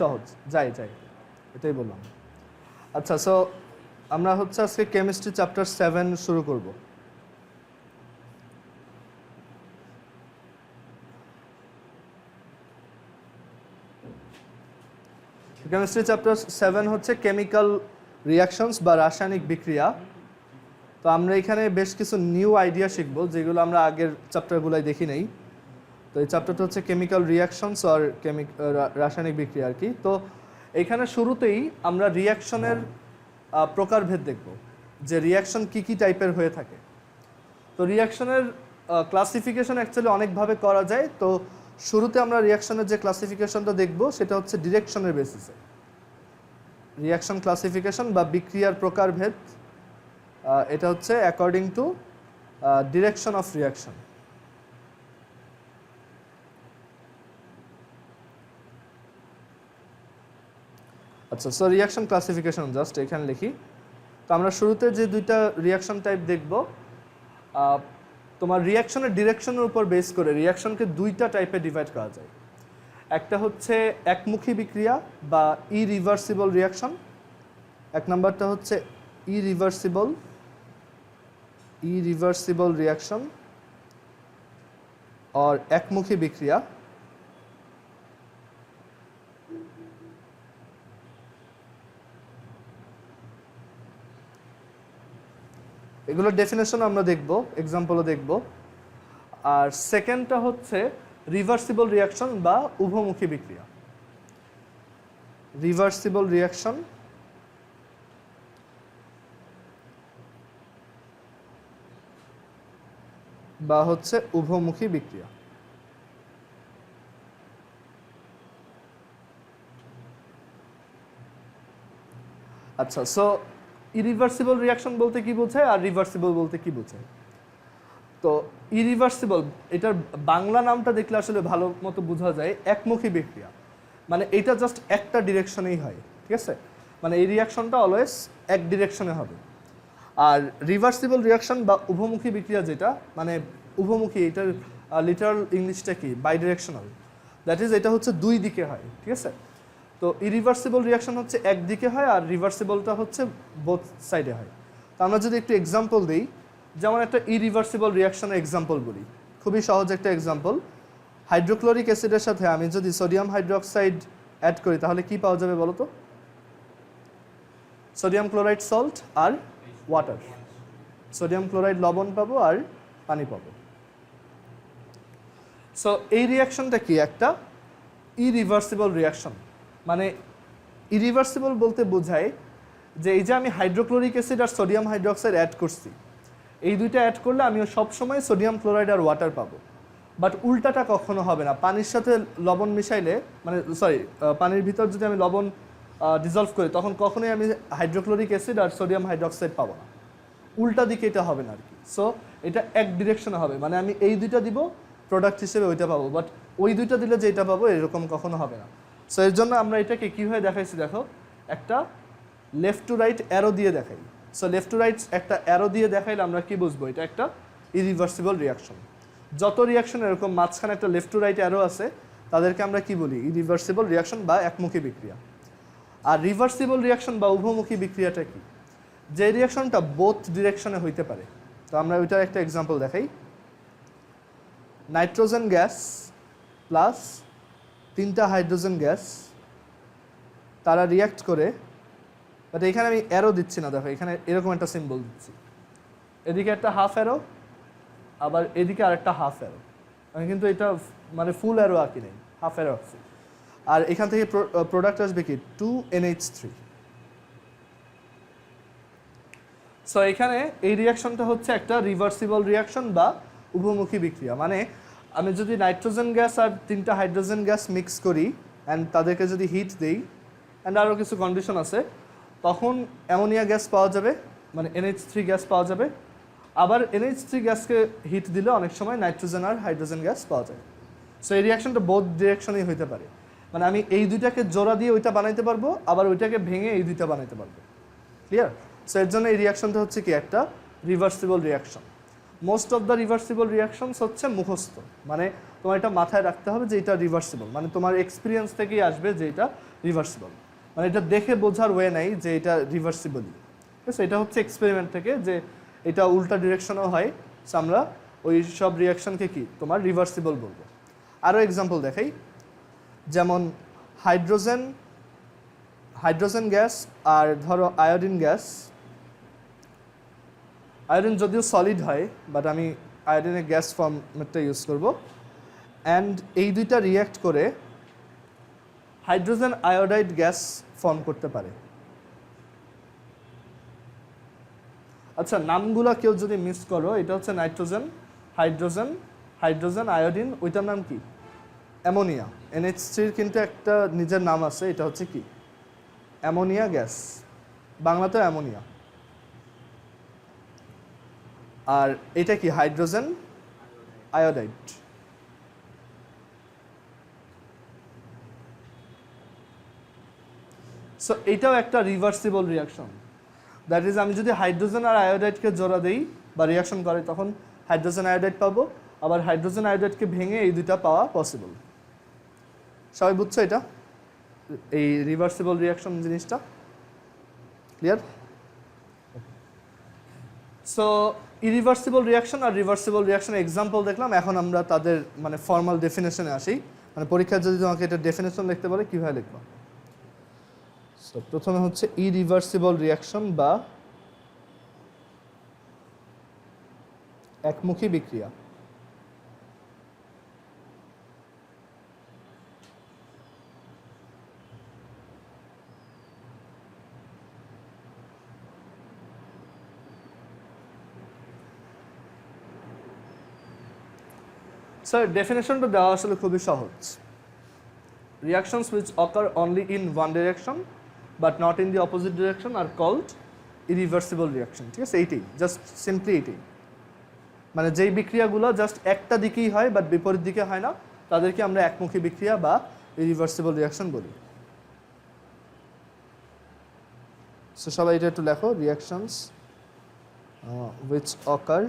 সহজ, যাই এটাই বললাম। আচ্ছা, সো আমরা হচ্ছে আজকে কেমিস্ট্রি চ্যাপ্টার 7 শুরু করব। কেমিস্ট্রি চ্যাপ্টার 7 হচ্ছে কেমিক্যাল রিয়াকশনস বা রাসায়নিক বিক্রিয়া। তো আমরা এখানে বেশ কিছু নিউ আইডিয়া শিখবো যেগুলো আমরা আগের চ্যাপ্টারগুলোয় দেখি নাই। তো এই চ্যাপ্টারটা হচ্ছে কেমিক্যাল রিয়াকশনস আর রাসায়নিক বিক্রিয়া আর কি। তো এখানে শুরুতেই আমরা রিয়াকশনের প্রকারভেদ দেখব, যে রিয়াকশন কি টাইপের হয়ে থাকে। তো রিয়াকশনের ক্লাসিফিকেশন অ্যাকচুয়ালি অনেকভাবে করা যায়। তো শুরুতে আমরা রিয়াকশনের যে ক্লাসিফিকেশনটা দেখব সেটা হচ্ছে ডিরেকশনের বেসিসে। রিয়াকশন ক্লাসিফিকেশন বা বিক্রিয়ার প্রকারভেদ, এটা হচ্ছে according to direction of reaction. আচ্ছা, সো রিয়াকশন ক্লাসিফিকেশন জাস্ট এখানে লিখি। তো আমরা শুরুতে যে দুইটা রিয়াকশন টাইপ দেখব, তোমার রিয়াকশনের ডিরেকশনের উপর বেস করে রিয়াকশনকে দুইটা টাইপে ডিভাইড করা যায়। একটা হচ্ছে একমুখী বিক্রিয়া বা ইরিভার্সিবল রিয়াকশন, এক নাম্বারটা হচ্ছে ইরিভার্সিবল রিয়াকশন আর একমুখী বিক্রিয়া। এগুলোর ডেফিনেশন আমরা দেখব, এক্সাম্পলও দেখব। আর সেকেন্ডটা হচ্ছে রিভার্সিবল রিয়াকশন বা উভমুখী বিক্রিয়া। রিভার্সিবল রিয়াকশন বা হচ্ছে উভমুখী বিক্রিয়া। আচ্ছা, সো ইরিভার্সিবল রিয়াকশন বলতে কি বোঝায় আর রিভার্সিবল বলতে কি বোঝায়? তো ইরিভার্সিবল, এটার বাংলা নামটা দেখলে আসলে ভালো মতো বোঝা যায় একমুখী বিক্রিয়া, মানে এটা জাস্ট একটা ডিরেকশনেই হয়, ঠিক আছে? মানে এই রিয়াকশনটা অলওয়েজ এক ডিরেকশনে হবে। আর রিভার্সিবল রিয়াকশন বা উভমুখী বিক্রিয়া যেটা, মানে উভমুখী, এটার লিটারাল ইংলিশটা কি? By directional. দ্যাট ইজ, এটা হচ্ছে দুই দিকে হয়, ঠিক আছে? তো ইরিভার্সিবল রিয়াকশন হচ্ছে একদিকে হয় আর রিভার্সিবলটা হচ্ছে বোথ সাইডে হয়। তো আমরা যদি একটু এক্সাম্পল দিই, যেমন একটা ইরিভার্সিবল রিয়াকশনের এক্সাম্পল বলি, খুবই সহজ একটা এক্সাম্পল। হাইড্রোক্লোরিক অ্যাসিডের সাথে আমি যদি সোডিয়াম হাইড্রোক্সাইড অ্যাড করি তাহলে কি পাওয়া যাবে বলো তো? সোডিয়াম ক্লোরাইড সল্ট আর ওয়াটার। সোডিয়াম ক্লোরাইড লবণ পাবো আর পানি পাবো। সো এই রিয়াকশনটা কি? একটা ইরিভার্সিবল রিয়াকশন। মানে ইরিভার্সিবল বলতে বোঝায় যে এই যে আমি হাইড্রোক্লোরিক অ্যাসিড আর সোডিয়াম হাইড্রোক্সাইড অ্যাড করছি, এই দুইটা অ্যাড করলে আমিও সবসময় সোডিয়াম ক্লোরাইড আর ওয়াটার পাবো। বাট উল্টাটা কখনো হবে না। পানির সাথে লবণ মিশাইলে, মানে পানির ভিতর যদি আমি লবণ ডিজলভ করি তখন কখনোই আমি হাইড্রোক্লোরিক অ্যাসিড আর সোডিয়াম হাইড্রোক্সাইড পাবো না। উল্টা দিকে এটা হবে না আর কি। সো এটা এক ডিরেকশনে হবে, মানে আমি এই দুইটা দিব প্রোডাক্ট হিসেবে ওইটা পাবো, বাট ওই দুইটা দিলে যেটা পাবো এরকম কখনো হবে না। সো এর জন্য আমরা এটাকে কীভাবে দেখাইছি দেখো, একটা লেফট টু রাইট অ্যারো দিয়ে দেখাই। সো লেফট টু রাইট একটা অ্যারো দিয়ে দেখাইলে আমরা কি বুঝবো? এটা একটা ইরিভার্সিবল রিয়াকশন। যত রিয়াকশন এরকম মাঝখানে একটা লেফট টু রাইট অ্যারো আছে তাদেরকে আমরা কি বলি? ইরিভার্সিবল রিয়াকশন বা একমুখী বিক্রিয়া। আর রিভার্সিবল রিয়াকশন বা উভমুখী বিক্রিয়াটা কি? যে রিয়াকশনটা বোথ ডিরেকশনে হইতে পারে। তো আমরা ওইটার একটা এক্সাম্পল দেখাই। নাইট্রোজেন গ্যাস প্লাস 3টা হাইড্রোজেন গ্যাস, তারা রিয়াক্ট করে, বাট এখানে আমি অ্যারো দিচ্ছি না, দেখো এখানে এরকম একটা সিম্বল দিচ্ছি। এদিকে একটা হাফ অ্যারো, আবার এদিকে আরেকটা হাফ অ্যারো। আমি কিন্তু এটা মানে ফুল অ্যারো আঁকি নেই, হাফ অ্যারো আঁকছি। আর এখান থেকে প্রোডাক্ট আসবে কি? 2NH3। সো এখানে এই রিয়াকশনটা হচ্ছে একটা রিভার্সিবল রিয়াকশন বা উভমুখী বিক্রিয়া। মানে আমি যদি নাইট্রোজেন গ্যাস আর 3টা হাইড্রোজেন গ্যাস মিক্স করি অ্যান্ড তাদেরকে যদি হিট দিই, অ্যান্ড আরও কিছু কন্ডিশন আছে, তখন অ্যামোনিয়া গ্যাস পাওয়া যাবে, মানে NH3 গ্যাস পাওয়া যাবে। আবার NH3 গ্যাসকে হিট দিলে অনেক সময় নাইট্রোজেন আর হাইড্রোজেন গ্যাস পাওয়া যায়। সো এই রিয়াকশনটা বোথ ডিরেকশনেই হইতে পারে। মানে আমি এই দুইটাকে জোড়া দিয়ে ওইটা বানাইতে পারবো, আবার ওইটাকে ভেঙে এই দুইটা বানাইতে পারবো। ক্লিয়ার? সো এর জন্য এই রিয়াকশনটা হচ্ছে কি? একটা reversible reaction. Most of the reversible reactions হচ্ছে মুখস্থ, মানে তোমার এটা মাথায় রাখতে হবে যে এটা রিভার্সিবল, মানে তোমার এক্সপিরিয়েন্স থেকেই আসবে যে এটা রিভার্সিবল, মানে এটা দেখে বোঝার ওয়ে নাই যে এটা রিভার্সিবলই, ঠিক আছে? এটা হচ্ছে এক্সপেরিমেন্ট থেকে যে এটা উল্টা ডিরেকশনও হয়, সো আমরা ওই সব রিয়াকশনকে কি তোমার রিভার্সিবল বলবো। আরও এক্সাম্পল দেখাই, যেমন হাইড্রোজেন গ্যাস আর ধরো আয়োডিন গ্যাস। আয়োডিন যদিও সলিড হয়, বাট আমি আয়োডিনের গ্যাস ফর্মটা ইউজ করব। অ্যান্ড এই দুইটা রিয়্যাক্ট করে হাইড্রোজেন আয়োডাইড গ্যাস ফর্ম করতে পারে। আচ্ছা, নামগুলো কেউ যদি মিস করো, এটা হচ্ছে নাইট্রোজেন, হাইড্রোজেন আয়োডিন, ওইটার নাম কি? অ্যামোনিয়া। NH3-র কিন্তু একটা নিজের নাম আছে, এটা হচ্ছে কি? অ্যামোনিয়া গ্যাস, বাংলাতেও অ্যামোনিয়া। আর এটা কি? Hydrogen iodide. সো এইটাও একটা রিভার্সিবল রিয়াকশন। দ্যাট ইজ, আমি যদি হাইড্রোজেন আর আয়োডাইডকে জোড়া দিই বা রিয়াকশন করে, তখন হাইড্রোজেন আয়োডাইড পাবো, আবার হাইড্রোজেন আয়োডাইডকে ভেঙে এই দুইটা পাওয়া পসিবল। সবাই বুঝছো এটা, এই রিভার্সিবল রিয়াকশন জিনিসটা? ক্লিয়ার? সো ইরিভার্সিবল রিয়াকশন আর রিভার্সিবল রিয়াকশনের এক্সাম্পল দেখলাম। এখন আমরা তাদের মানে ফর্মাল ডেফিনেশনে আসি, মানে পরীক্ষায় যদি তোমাকে এটা ডেফিনেশন লিখতে বলে কীভাবে লিখবো? সো প্রথমে হচ্ছে ইরিভার্সিবল রিয়াকশন বা একমুখী বিক্রিয়া। স্যার ডেফিনেশনটা দেওয়া আসলে খুবই সহজ। Reactions which occur only in one direction but not in the opposite direction are called irreversible reaction, ঠিক আছে? এইটাই, জাস্ট সিম্পলি এইটাই, মানে যেই বিক্রিয়াগুলো জাস্ট একটা দিকেই হয় বাট বিপরীত দিকে হয় না, তাদেরকে আমরা একমুখী বিক্রিয়া বা ইরিভার্সিবল রিয়াকশন বলি। সো সবাই এটা একটু লেখো, reactions which occur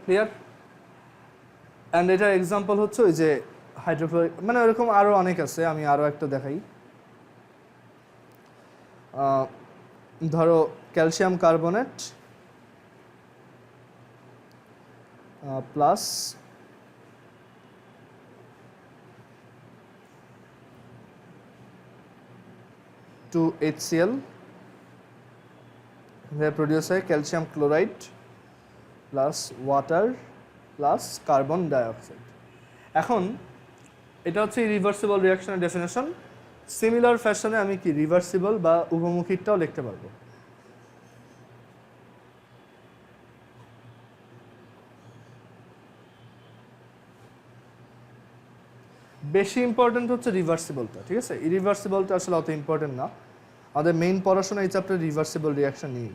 clear? And এটার এক্সাম্পল হচ্ছে ওই যে হাইড্রোক্লোরিক, মানে ওরকম আরও অনেক আছে, আমি আরও একটা দেখাই। ধরো calcium carbonate plus two HCl, produce হয় calcium chloride plus water plus carbon dioxide. এখন এটা হচ্ছে রিভার্সিবল রিয়াকশনের ডেফিনেশন। সিমিলার ফ্যাশনে আমি কি রিভার্সিবল বা উভমুখীটাও লিখতে পারবো। বেশি ইম্পর্টেন্ট হচ্ছে রিভার্সিবলটা, ঠিক আছে? ইরিভার্সিবলটা আসলে অত ইম্পর্টেন্ট না, আমাদের মেইন পড়াশোনা এই চ্যাপ্টারে রিভার্সিবল রিয়াকশন নিয়ে।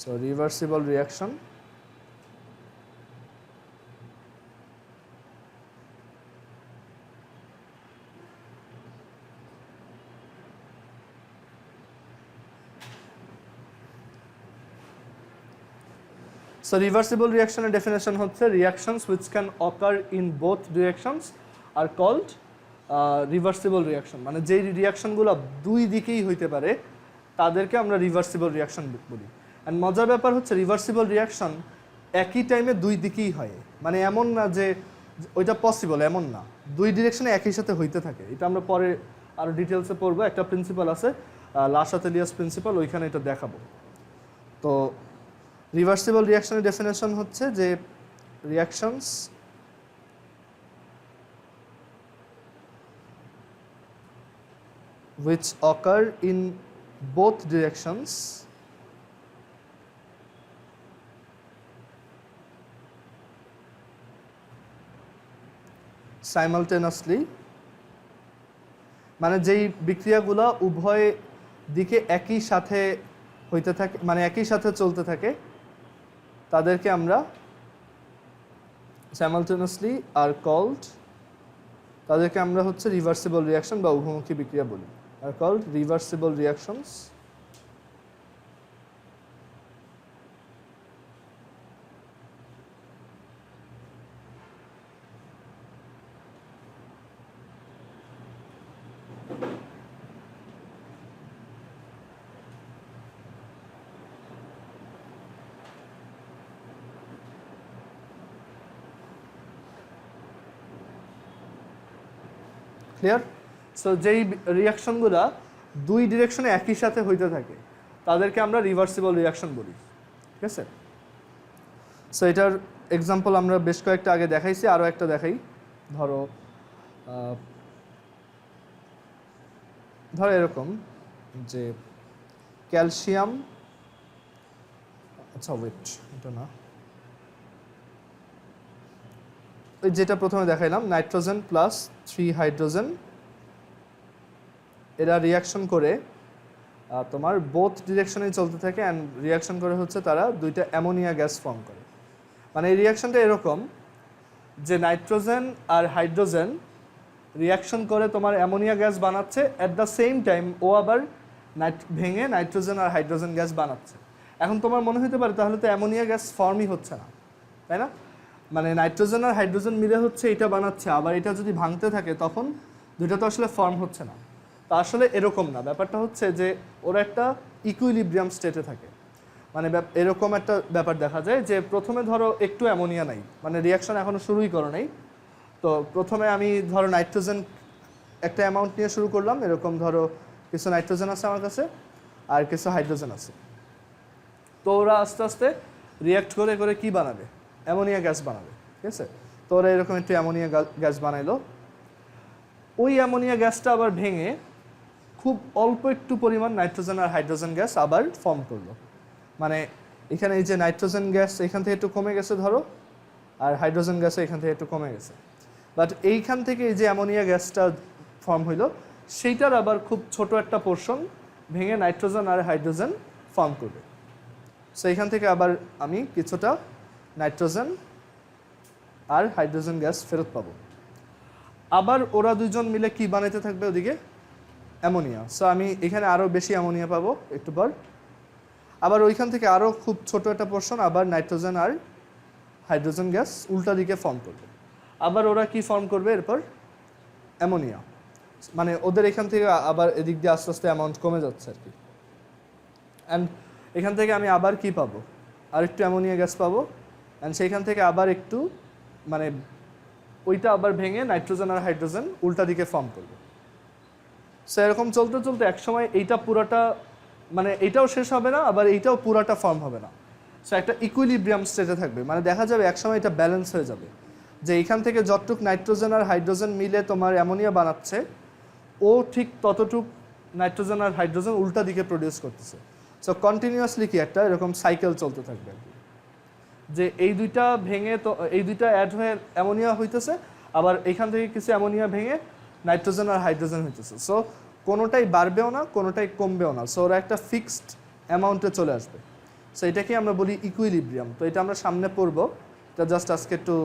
So reversible reaction So reversible reaction এর definition হচ্ছে reactions which can occur in both directions are called reversible reaction, মানে যে রিয়াকশনগুলো দুই দিকেই হইতে পারে তাদেরকে আমরা রিভার্সিবল রিয়াকশন বলি। অ্যান্ড মজার ব্যাপার হচ্ছে রিভার্সিবল রিয়াকশন একই টাইমে দুই দিকেই হয়, মানে এমন না যে ওইটা পসিবল, এমন না, দুই ডিরেকশনে একই সাথে হইতে থাকে। এটা আমরা পরে আরও ডিটেলসে পড়বো, একটা প্রিন্সিপাল আছে লাশাতেলিয়াস প্রিন্সিপাল, ওইখানে এটা দেখাবো। তো রিভার্সিবল রিয়াকশনের ডেফিনেশন হচ্ছে যে reactions which occur in both directions simultaneously, মানে যেই বিক্রিয়াগুলো উভয় দিকে একই সাথে হইতে থাকে, মানে একই সাথে চলতে থাকে, তাদেরকে আমরা simultaneously are called, তাদেরকে আমরা হচ্ছে রিভার্সিবল রিয়াকশন বা উভমুখী বিক্রিয়া বলি, are called reversible reactions. Clear? So যেই রিয়াকশনগুলো দুই ডিরেকশনে একই সাথে হইতে থাকে তাদেরকে আমরা রিভার্সিবল রিয়াকশন বলি, ঠিক আছে? সো এটার এক্সাম্পল আমরা বেশ কয়েকটা আগে দেখাইছি, আরও একটা দেখাই। ধরো এরকম যে ক্যালসিয়াম, আচ্ছা ওয়েট, এটা না, ওই যেটা প্রথমে দেখাইলাম নাইট্রোজেন প্লাস 3 হাইড্রোজেন, এরা রিয়াকশন করে তোমার বোথ ডিরেকশনেই চলতে থাকে অ্যান্ড রিয়াকশন করে হচ্ছে তারা দুইটা অ্যামোনিয়া গ্যাস ফর্ম করে। মানে এই রিয়াকশনটা এরকম যে নাইট্রোজেন আর হাইড্রোজেন রিয়াকশন করে তোমার অ্যামোনিয়া গ্যাস বানাচ্ছে, অ্যাট দ্য সেম টাইম ও আবার ভেঙে নাইট্রোজেন আর হাইড্রোজেন গ্যাস বানাচ্ছে। এখন তোমার মনে হতে পারে তাহলে তো অ্যামোনিয়া গ্যাস ফর্মই হচ্ছে না, তাই না? মানে নাইট্রোজেন আর হাইড্রোজেন মিলে হচ্ছে এটা বানাচ্ছে, আবার এটা যদি ভাঙতে থাকে তখন দুইটা তো আসলে ফর্ম হচ্ছে না। তা আসলে এরকম না, ব্যাপারটা হচ্ছে যে ওরা একটা ইকুইলিব্রিয়াম স্টেটে থাকে। মানে এরকম একটা ব্যাপার দেখা যায় যে প্রথমে ধরো একটু অ্যামোনিয়া নাই, মানে রিয়াকশন এখনও শুরুই করো নাই, তো প্রথমে আমি ধরো নাইট্রোজেন একটা অ্যামাউন্ট নিয়ে শুরু করলাম, এরকম ধরো কিছু নাইট্রোজেন আছে আমার কাছে আর কিছু হাইড্রোজেন আছে, তো ওরা আস্তে আস্তে রিয়াক্ট করে করে কি বানাবে, অ্যামোনিয়া গ্যাস বানাবে, ঠিক আছে? তো ওরা এরকম একটু অ্যামোনিয়া গ্যাস বানাইলো, ওই অ্যামোনিয়া গ্যাসটা আবার ভেঙে খুব অল্প একটু পরিমাণ নাইট্রোজেন আর হাইড্রোজেন গ্যাস আবার ফর্ম করলো। মানে এখানে এই যে নাইট্রোজেন গ্যাস এখান থেকে একটু কমে গেছে ধরো, আর হাইড্রোজেন গ্যাস এখান থেকে একটু কমে গেছে, বাট এইখান থেকে এই যে অ্যামোনিয়া গ্যাসটা ফর্ম হইলো সেইটার আবার খুব ছোট একটা পোর্শন ভেঙে নাইট্রোজেন আর হাইড্রোজেন ফর্ম করবে। সো এখান থেকে আবার আমি কিছুটা নাইট্রোজেন আর হাইড্রোজেন গ্যাস ফেরত পাবো। আবার ওরা দুজন মিলে কি বানাইতে থাকবে ওদিকে, অ্যামোনিয়া। সো আমি এখানে আরও বেশি অ্যামোনিয়া পাবো একটু পর, আবার ওইখান থেকে আরও খুব ছোট একটা পোর্শন আবার নাইট্রোজেন আর হাইড্রোজেন গ্যাস উল্টা দিকে ফর্ম করবে। আবার ওরা কি ফর্ম করবে এরপর, অ্যামোনিয়া। মানে ওদের এখান থেকে আবার এদিক দিয়ে আস্তে আস্তে অ্যামাউন্ট কমে যাচ্ছে আর কি। অ্যান্ড এখান থেকে আমি আবার কি পাবো, আর একটু অ্যামোনিয়া গ্যাস পাবো, অ্যান্ড সেইখান থেকে আবার একটু মানে ওইটা আবার ভেঙে নাইট্রোজেন আর হাইড্রোজেন উল্টা দিকে ফর্ম করবে। সো এরকম চলতে চলতে একসময় এইটা পুরাটা মানে এইটাও শেষ হবে না, আবার এইটাও পুরাটা ফর্ম হবে না। সো একটা ইকুইলিব্রিয়াম স্টেটে থাকবে, মানে দেখা যাবে একসময় এটা ব্যালেন্স হয়ে যাবে, যে এইখান থেকে যতটুক নাইট্রোজেন আর হাইড্রোজেন মিলে তোমার অ্যামোনিয়া বানাচ্ছে ও ঠিক ততটুক নাইট্রোজেন আর হাইড্রোজেন উল্টা দিকে প্রডিউস করতেছে। সো কন্টিনিউয়াসলি কি একটা এরকম সাইকেল চলতে থাকবে আর কি, যে এই দুইটা ভেঙে তো এই দুইটা অ্যাড হয়ে অ্যামোনিয়া হইতেছে, আবার এইখান থেকে কিছু অ্যামোনিয়া ভেঙে নাইট্রোজেন আর হাইড্রোজেন হইতেছে। সো কোনোটাই বাড়বেও না কোনোটাই কমবেও না, সো ওরা একটা ফিক্সড অ্যামাউন্টে চলে আসবে। সো এটাকে আমরা বলি ইকুইলিব্রিয়াম। তো এটা আমরা সামনে পড়বো, এটা জাস্ট আজকে একটু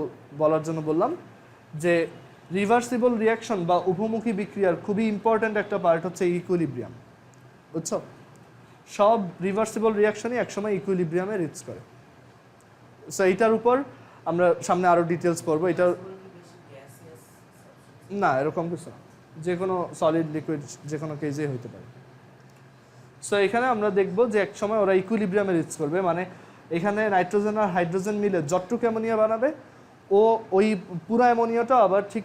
বলার জন্য বললাম যে রিভার্সিবল রিয়াকশন বা উভমুখী বিক্রিয়ার খুবই ইম্পর্ট্যান্ট একটা পার্ট হচ্ছে ইকুইলিব্রিয়াম, বুঝছো? সব রিভার্সিবল রিয়াকশনই একসময় ইকুইলিব্রিয়ামে রিচ করে। সো এইটার উপর আমরা সামনে আরও ডিটেলস পড়বো। এটার না এরকম কিছু না, যে কোনো সলিড লিকুইড যে কোনো কেজেই হইতে পারে। সো এখানে আমরা দেখব যে এক সময় ওরা ইকুইলিব্রিয়ামে রিচ করবে, মানে এখানে নাইট্রোজেন আর হাইড্রোজেন মিলে যতটুকু অ্যামোনিয়া বানাবে ও ওই পুরো অ্যামোনিয়াটা আবার ঠিক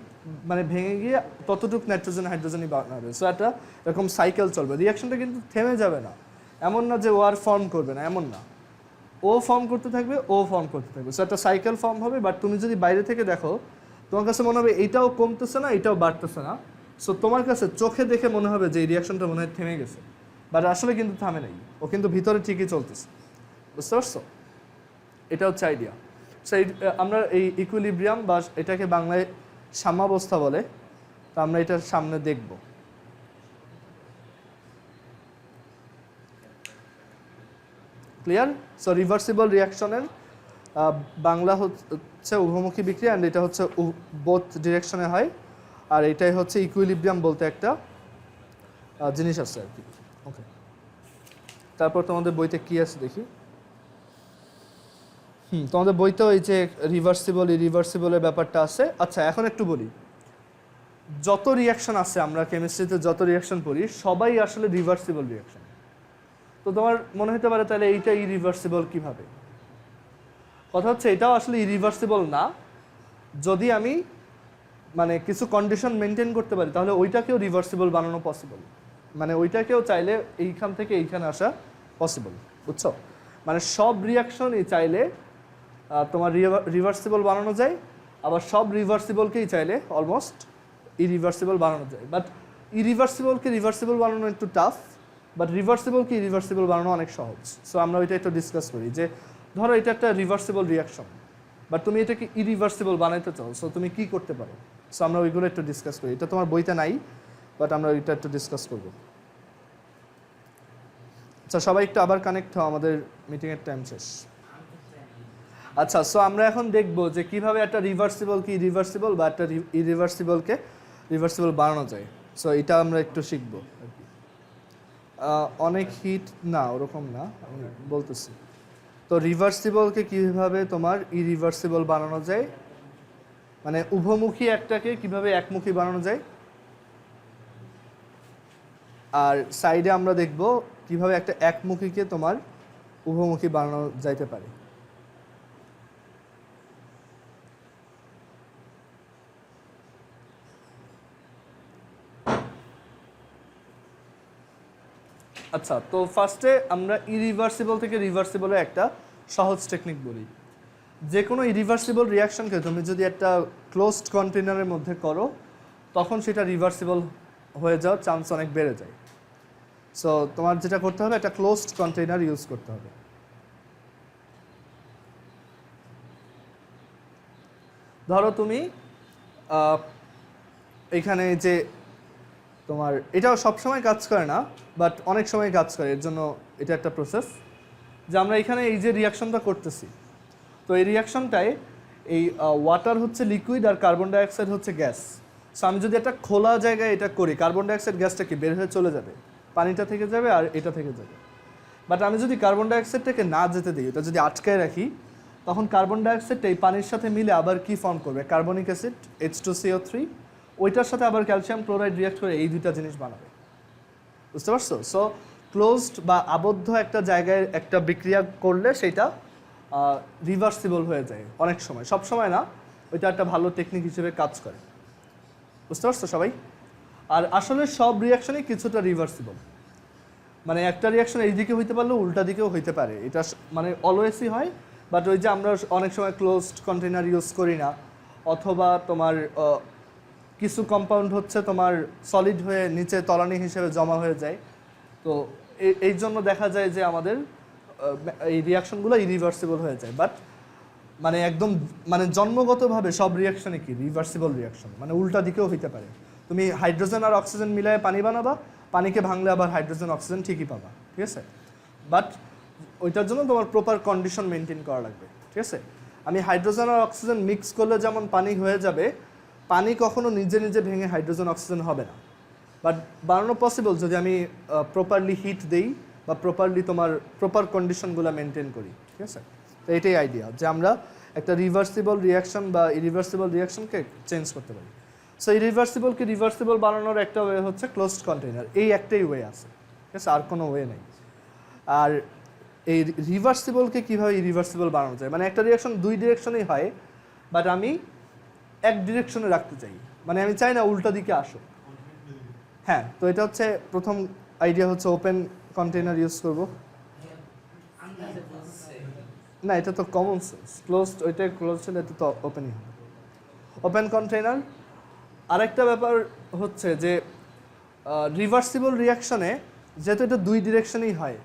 মানে ভেঙে গিয়ে ততটুকু নাইট্রোজেন হাইড্রোজেনই বানাবে। সো একটা এরকম সাইকেল চলবে, রিয়াকশনটা কিন্তু থেমে যাবে না। এমন না যে ও আর ফর্ম করবে না, এমন না, ও ফর্ম করতে থাকবে, ও ফর্ম করতে থাকবে। সো একটা সাইকেল ফর্ম হবে। বাট তুমি যদি বাইরে থেকে দেখো তোমার কাছে মনে হবে এইটাও কমতেছে না, এটাও বাড়তেছে না। সো তোমার কাছে চোখে দেখে মনে হবে যে এই রিয়াকশনটা মনে হয় থেমে গেছে, বাট আসলে কিন্তু থামে নাই, ও কিন্তু ভিতরে ঠিকই চলতেছে। বুঝতে পারছো? এটা হচ্ছে আইডিয়া। সো আমরা এই ইকুইলিব্রিয়াম বা এটাকে বাংলায় সাম্যাবস্থা বলে, তো আমরা এটার সামনে দেখব। ক্লিয়ার? সো রিভার্সিবল রিয়াকশনের বাংলা হচ্ছে উভমুখী বিক্রিয়া, অ্যান্ড এটা হচ্ছে বোথ ডিরেকশনে হয়। আর এটাই হচ্ছে ইকুইলিব্রিয়াম বলতে একটা জিনিস আছে আর কি। ওকে, তারপর তোমাদের বইতে কি আছে দেখি। তোমাদের বইতেও এই যে রিভার্সিবল ইরিভার্সিবলের ব্যাপারটা আছে। আচ্ছা, এখন একটু বলি, যত রিয়াকশন আছে আমরা কেমিস্ট্রিতে যত রিয়াকশন পড়ি সবাই আসলে রিভার্সিবল রিয়াকশন। তো তোমার মনে হতে পারে তাহলে এইটা ইরিভার্সিবল কিভাবে? কথা হচ্ছে এটাও আসলে ইরিভার্সিবল না। যদি আমি মানে কিছু কন্ডিশন মেনটেন করতে পারি তাহলে ওইটাকেও রিভার্সিবল বানানো পসিবল। মানে ওইটাকেও চাইলে এইখান থেকে এইখানে আসা পসিবল। বুঝছো? মানে সব রিয়াকশনই চাইলে তোমার রিভার্সিবল বানানো যায়, আবার সব রিভার্সিবলকেই চাইলে অলমোস্ট ইরিভার্সিবল বানানো যায়। বাট ইরিভার্সিবলকে রিভার্সিবল বানানো একটু টাফ, বাট রিভার্সিবলকে ইরিভার্সিবল বানানো অনেক সহজ। সো আমরা ওইটা একটু ডিসকাস করি যে ধরো এটা একটা রিভার্সিবল রিয়াকশন, বাট তুমি এটাকে ইরিভার্সিবল বানাইতে চাও, সো তুমি কি করতে পারো? সো আমরা ওইগুলো একটু ডিসকাস করি। এটা তোমার বইতে নাই, বাট আমরা ওইটা একটু ডিসকাস করব। আচ্ছা, সবাই একটু আবার কানেক্ট হও, আমাদের মিটিংয়ের টাইম শেষ। আচ্ছা, সো আমরা এখন দেখব যে কিভাবে একটা রিভার্সিবলকে ইরিভার্সিবল বা একটা ইরিভার্সিবলকে রিভার্সিবল বানানো যায়। সো এটা আমরা একটু শিখবো আর কি। অনেক হিট না, ওরকম না, আমি বলতেছি। তো রিভার্সিবলকে কিভাবে তোমার ইরিভার্সিবল বানানো যায়, মানে উভমুখী একটাকে কিভাবে একমুখী বানানো যায়, আর সাইডে আমরা দেখব কিভাবে একটা একমুখীকে তোমার উভমুখী বানানো যাইতে পারে। আচ্ছা, তো ফার্স্টে আমরা ইরিভার্সিবল থেকে রিভার্সিবলে একটা সহজ টেকনিক বলি। যে কোনো ইরিভার্সিবল রিয়াকশনকে তুমি যদি একটা ক্লোজড কন্টেনারের মধ্যে করো তখন সেটা রিভার্সিবল হয়ে যাওয়ার চান্স অনেক বেড়ে যায়। সো তোমার যেটা করতে হবে, একটা ক্লোজড কন্টেনার ইউজ করতে হবে। ধরো তুমি এখানে যে তোমার এটাও সবসময় কাজ করে না, বাট অনেক সময় কাজ করে, এর জন্য এটা একটা প্রসেস যে আমরা এখানে এই যে রিয়াকশনটা করতেছি, তো এই রিয়াকশনটায় এই ওয়াটার হচ্ছে লিকুইড আর কার্বন ডাইঅক্সাইড হচ্ছে গ্যাস। সো আমি যদি একটা খোলা জায়গায় এটা করি, কার্বন ডাইঅক্সাইড গ্যাসটা কি বের হয়ে চলে যাবে, পানিটা থেকে যাবে আর এটা থেকে যাবে। বাট আমি যদি কার্বন ডাইঅক্সাইডটাকে না যেতে দিই, এটা যদি আটকায় রাখি, তখন কার্বন ডাইঅক্সাইডটা এই পানির সাথে মিলে আবার কি ফর্ম করবে, কার্বনিক অ্যাসিড H2CO3, ওইটার সাথে আবার ক্যালসিয়াম ক্লোরাইড রিয়াক্ট করে এই দুইটা জিনিস বানাবে। বুঝতে পারছো? সো ক্লোজড বা আবদ্ধ একটা জায়গায় একটা বিক্রিয়া করলে সেটা রিভার্সিবল হয়ে যায় অনেক সময়, সব সময় না, ওইটা একটা ভালো টেকনিক হিসেবে কাজ করে। বুঝতে পারছো সবাই? আর আসলে সব রিয়াকশনই কিছুটা রিভার্সিবল, মানে একটা রিয়াকশন এই দিকে হইতে পারলেও উল্টা দিকেও হইতে পারে, এটা মানে অলওয়েজই হয়। বাট ওই যে আমরা অনেক সময় ক্লোজড কন্টেনার ইউজ করি না, অথবা তোমার কিছু কম্পাউন্ড হচ্ছে তোমার সলিড হয়ে নিচে তলানি হিসেবে জমা হয়ে যায়, তো এই জন্য দেখা যায় যে আমাদের এই রিয়াকশনগুলো ইরিভার্সিবল হয়ে যায়। বাট মানে একদম মানে জন্মগতভাবে সব রিয়াকশনই কি রিভার্সিবল রিয়াকশন, মানে উল্টা দিকেও হইতে পারে। তুমি হাইড্রোজেন আর অক্সিজেন মিলায়ে পানি বানাবা, পানিকে ভাঙলে আবার হাইড্রোজেন অক্সিজেন ঠিকই পাবা, ঠিক আছে? বাট ওইটার জন্য তোমার প্রপার কন্ডিশন মেনটেন করা লাগবে, ঠিক আছে? আমি হাইড্রোজেন আর অক্সিজেন মিক্স করলে যেমন পানি হয়ে যাবে, পানি কখনো নিজে নিজে ভেঙে হাইড্রোজেন অক্সিজেন হবে না। বাট বানানো পসিবল যদি আমি প্রপারলি হিট দেই বা প্রপারলি তোমার প্রপার কন্ডিশনগুলো মেনটেন করি, ঠিক আছে? তো এটাই আইডিয়া যে আমরা একটা রিভার্সিবল রিয়াকশন বা ইরিভার্সিবল রিয়াকশনকে চেঞ্জ করতে পারি। সো ইরিভার্সিবলকে রিভার্সিবল বানানোর একটা ওয়ে হচ্ছে ক্লোজড কন্টেনার, এই একটাই ওয়ে আছে, ঠিক আছে? আর কোনো ওয়ে নেই। আর এই রিভার্সিবলকে কীভাবে ইরিভার্সিবল বানানো যায়, মানে একটা রিয়াকশন দুই ডিরেকশনেই হয়, বাট আমি এক ডিরেকশনে রাখতে চাই, মানে আমি চাই না উল্টা দিকে আসুক। হ্যাঁ, তো এটা হচ্ছে প্রথম আইডিয়া হচ্ছে ওপেন কন্টেইনার ইউজ করব। না, এটা তো কমন সেন্স। ক্লোজড, ওইটা ক্লোজড হলে এটা তো ওপেনই হবে। Open container. আরেকটা ব্যাপার হচ্ছে যে রিভার্সিবল রিয়াকশনে যেহেতু এটা দুই ডিরেকশনেই হয়,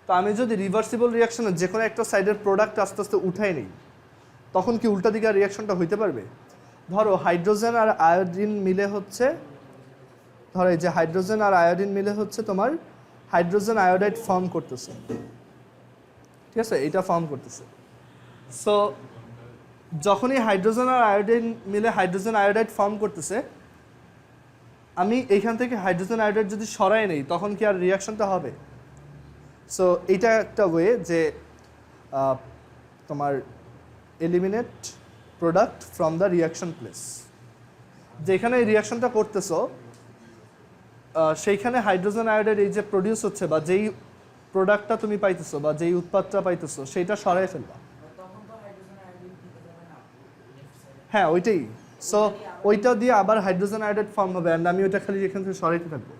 তো আমি যদি রিভার্সিবল রিয়াকশনে যে কোনো একটা সাইডের প্রোডাক্ট আস্তে আস্তে উঠাই নিই, তখন কি উল্টা দিকে রিয়াকশনটা হইতে পারবে? ধরো হাইড্রোজেন আর আয়োডিন মিলে হচ্ছে, ধরো এই যে হাইড্রোজেন আর আয়োডিন মিলে হচ্ছে তোমার হাইড্রোজেন আয়োডাইড ফর্ম করতেছে, ঠিক আছে, এটা ফর্ম করতেছে। সো যখনই হাইড্রোজেন আর আয়োডিন মিলে হাইড্রোজেন আয়োডাইড ফর্ম করতেছে, আমি এইখান থেকে হাইড্রোজেন আয়োডাইড যদি সরাই নেই, তখন কি আর রিয়াকশনটা হবে? সো এইটা একটা ওয়ে যে তোমার eliminate product from the reaction place. যেখানে এই রিয়াকশনটা করতেছো সেইখানে হাইড্রোজেন আয়োডাইড এই যে প্রডিউস হচ্ছে বা যেই প্রোডাক্টটা তুমি পাইতেছো বা যেই উৎপাদটা পাইতেছো সেইটা সরাই ফেলবা। হ্যাঁ, ওইটাই। সো ওইটা দিয়ে আবার হাইড্রোজেন আয়োডাইড ফর্ম হবে, অ্যান্ড আমি ওইটা খালি এখান থেকে সরাইতে থাকবো।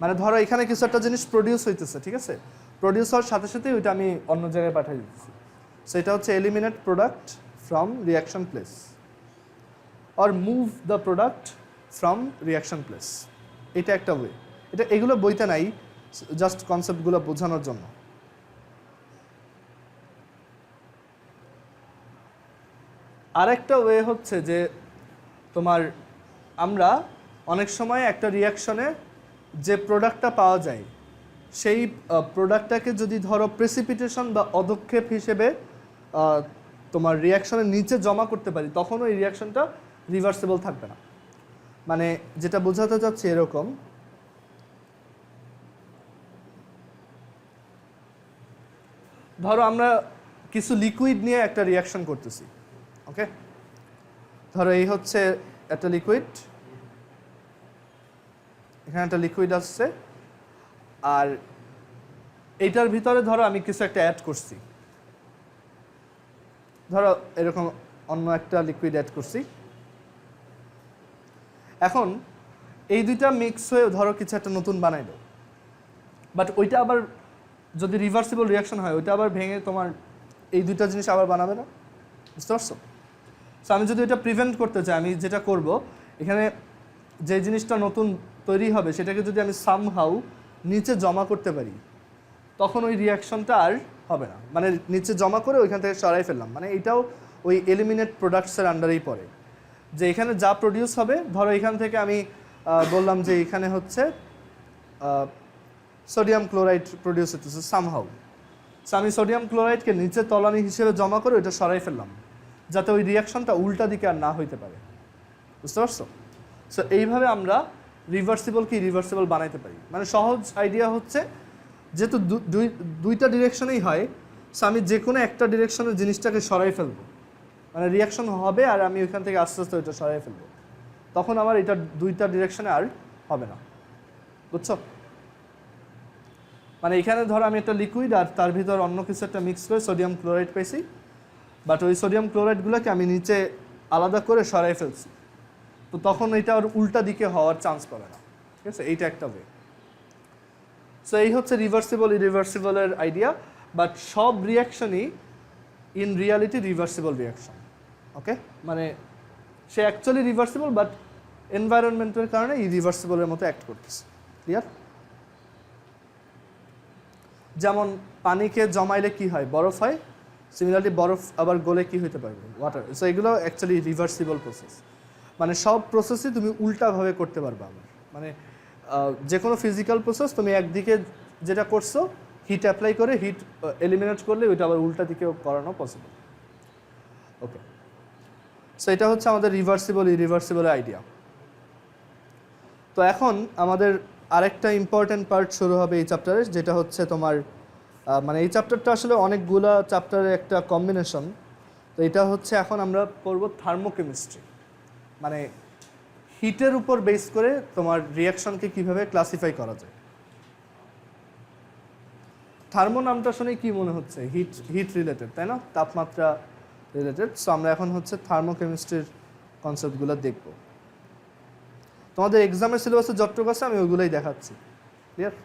মানে ধরো এখানে কিছু একটা জিনিস প্রডিউস হইতেছে, ঠিক আছে, প্রডিউস হওয়ার সাথে সাথেই ওইটা আমি অন্য জায়গায় পাঠিয়ে দিতেছি। সো এটা হচ্ছে eliminate product from reaction place or move the product from reaction place. এটা একটা ওয়ে। এটা এগুলো বইতে নাই, জাস্ট কনসেপ্টগুলো বোঝানোর জন্য। আরেকটা ওয়ে হচ্ছে যে তোমার আমরা অনেক সময় একটা রিয়াকশনে যে প্রোডাক্টটা পাওয়া যায় সেই প্রোডাক্টটাকে যদি ধরো প্রেসিপিটেশন বা অদক্ষেপ হিসেবে তোমার রিয়াকশনের নিচে জমা করতে পারি, তখন ওই রিয়াকশনটা রিভার্সিবল থাকবে না। মানে যেটা বোঝাতে চাচ্ছি এরকম, ধরো আমরা কিছু লিকুইড নিয়ে একটা রিয়াকশন করতেছি, ওকে, ধরো এই হচ্ছে একটা লিকুইড, এখানে একটা লিকুইড আসছে, আর এইটার ভিতরে ধরো আমি কিছু একটা অ্যাড করছি, ধরো এরকম অন্য একটা লিকুইড অ্যাড করছি। এখন এই দুইটা মিক্স হয়ে ধরো কিছু একটা নতুন বানাইলো, বাট ওইটা আবার যদি রিভার্সিবল রিয়াকশন হয়, ওইটা আবার ভেঙে তোমার এই দুইটা জিনিস আবার বানাবে না, বুঝতে পারছো? সো আমি যদি এটা প্রিভেন্ট করতে চাই, আমি যেটা করব, এখানে যে জিনিসটা নতুন তৈরি হবে সেটাকে যদি আমি সামহাউ নিচে জমা করতে পারি, তখন ওই রিয়াকশনটা আর হবে না। মানে নিচে জমা করে ওইখান থেকে সরাই ফেললাম, মানে এটাও ওই এলিমিনেট প্রোডাক্টসের আন্ডারেই পড়ে। যে এখানে যা প্রডিউস হবে, ধরো এখান থেকে আমি বললাম যে এখানে হচ্ছে সোডিয়াম ক্লোরাইড প্রডিউস হতেছে সামহাউ, সো আমি সোডিয়াম ক্লোরাইডকে নিচে তলানি হিসেবে জমা করে ওইটা সরাই ফেললাম, যাতে ওই রিয়াকশনটা উল্টা দিকে আর না হইতে পারে, বুঝতে পারছো? সো এইভাবে আমরা রিভার্সিবলকে রিভার্সিবল বানাইতে পারি। মানে সহজ আইডিয়া হচ্ছে, যেহেতু দুইটা ডিরেকশনেই হয়, সো আমি যে কোনো একটা ডিরেকশনের জিনিসটাকে সরাই ফেলবো, মানে রিয়াকশন হবে আর আমি ওইখান থেকে আস্তে আস্তে ওইটা সরাই ফেলবো, তখন আমার এটা দুইটা ডিরেকশনে আর হবে না, বুঝছো? মানে এখানে ধরো আমি একটা লিকুইড আর তার ভিতর অন্য কিছু একটা মিক্স করে সোডিয়াম ক্লোরাইড পেয়েছি, বাট ওই সোডিয়াম ক্লোরাইডগুলোকে আমি নিচে আলাদা করে সরাই ফেলছি, তো তখন এটা আর উল্টা দিকে হওয়ার চান্স পাবে না, ঠিক আছে? এইটা একটা ওয়ে। সো এই হচ্ছে রিভার্সিবল ইরিভার্সিবলের আইডিয়া, বাট সব রিয়াকশনই ইন রিয়ালিটি রিভার্সিবল রিয়াকশন, ওকে? মানে সে অ্যাকচুয়ালি রিভার্সিবল, বাট এনভায়রনমেন্টের কারণে ইরিভার্সিবলের মতো অ্যাক্ট করতেছে। ক্লিয়ার? যেমন পানিকে জমাইলে কি হয়, বরফ হয়, সিমিলারলি বরফ আবার গলে কি হইতে পারবে, ওয়াটার। সো এগুলো অ্যাকচুয়ালি রিভার্সিবল প্রসেস। মানে সব প্রসেসই তুমি উল্টাভাবে করতে পারবে আবার। মানে যে কোনো ফিজিক্যাল প্রসেস তুমি একদিকে যেটা করছো হিট অ্যাপ্লাই করে হিট এলিমিনেট করলে ওইটা আবার উল্টা দিকেও করানো পসিবল, ওকে? সো এটা হচ্ছে আমাদের রিভার্সিবল ইরিভার্সিবলের আইডিয়া। তো এখন আমাদের আরেকটা ইম্পর্ট্যান্ট পার্ট শুরু হবে এই চ্যাপ্টারে, যেটা হচ্ছে তোমার মানে এই চ্যাপ্টারটা আসলে অনেকগুলা চ্যাপ্টারের একটা কম্বিনেশন। তো এটা হচ্ছে এখন আমরা পড়ব থার্মোকেমিস্ট্রি, মানে হিটের উপর বেস করে তোমার রিয়াকশনকে কিভাবে ক্লাসিফাই করা যায়। থার্মো নামটা শুনে কি মনে হচ্ছে? হিট রিলেটেড, তাই না? তাপমাত্রা রিলেটেড। সো আমরা এখন হচ্ছে থার্মোকেমিস্ট্রির কনসেপ্টগুলো দেখব। তোমাদের এক্সামের সিলেবাসে যতটুকু আছে আমি ওইগুলোই দেখাচ্ছি, ক্লিয়ার?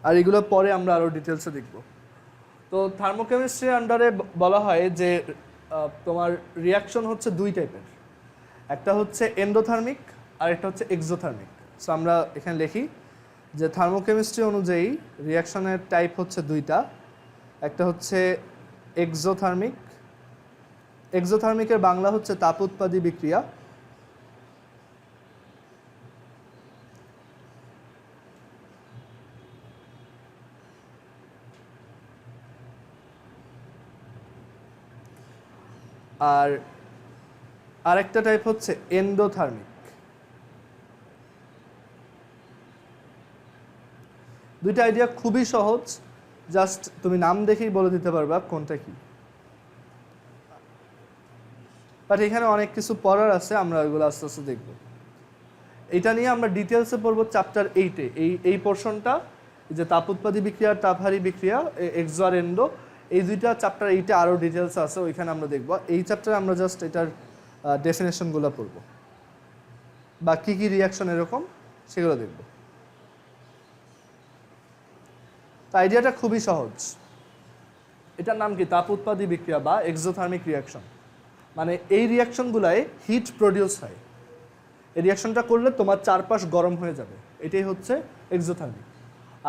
আর এগুলো পরে আমরা আরও ডিটেলসে দেখব। তো থার্মোকেমিস্ট্রির আন্ডারে বলা হয় যে তোমার রিয়াকশন হচ্ছে দুই টাইপের, একটা হচ্ছে এন্ডোথার্মিক আর একটা হচ্ছে এক্সোথার্মিক। সো আমরা এখানে লিখি যে থার্মোকেমিস্ট্রি অনুযায়ী রিয়াকশনের টাইপ হচ্ছে দুইটা, একটা হচ্ছে এক্সোথার্মিক, এক্সোথার্মিকের বাংলা হচ্ছে তাপ উৎপাদী বিক্রিয়া, আর আরেকটা টাইপ হচ্ছে এন্ডোথার্মিক। দুইটা আইডিয়া খুবই সহজ, জাস্ট তুমি নাম দেখেই বলে দিতে পারবা কোনটা কি। বাট এখানে অনেক কিছু পড়ার আছে, আমরা ওইগুলো আস্তে আস্তে দেখব। এটা নিয়ে আমরা ডিটেলসে পড়বো চ্যাপ্টার 8-এ। এই পোর্শনটা যে তাপ উৎপাদী বিক্রিয়া, তাপহারী বিক্রিয়া, এক্সো আর এন্ডো, এই দুইটা চ্যাপ্টার 8-এ আরও ডিটেলস আছে, ওইখানে আমরা দেখব। এই চ্যাপ্টারে আমরা জাস্ট এটার ডেফিনেশনগুলো পড়ব বা কী কী রিয়াকশন এরকম সেগুলো দেখব। তো আইডিয়াটা খুবই সহজ। এটার নাম কি? তাপ উৎপাদী বিক্রিয়া বা এক্সোথার্মিক রিয়াকশন। মানে এই রিয়াকশনগুলায় হিট প্রডিউস হয়, এই রিয়াকশনটা করলে তোমার চারপাশ গরম হয়ে যাবে, এটাই হচ্ছে এক্সোথার্মিক।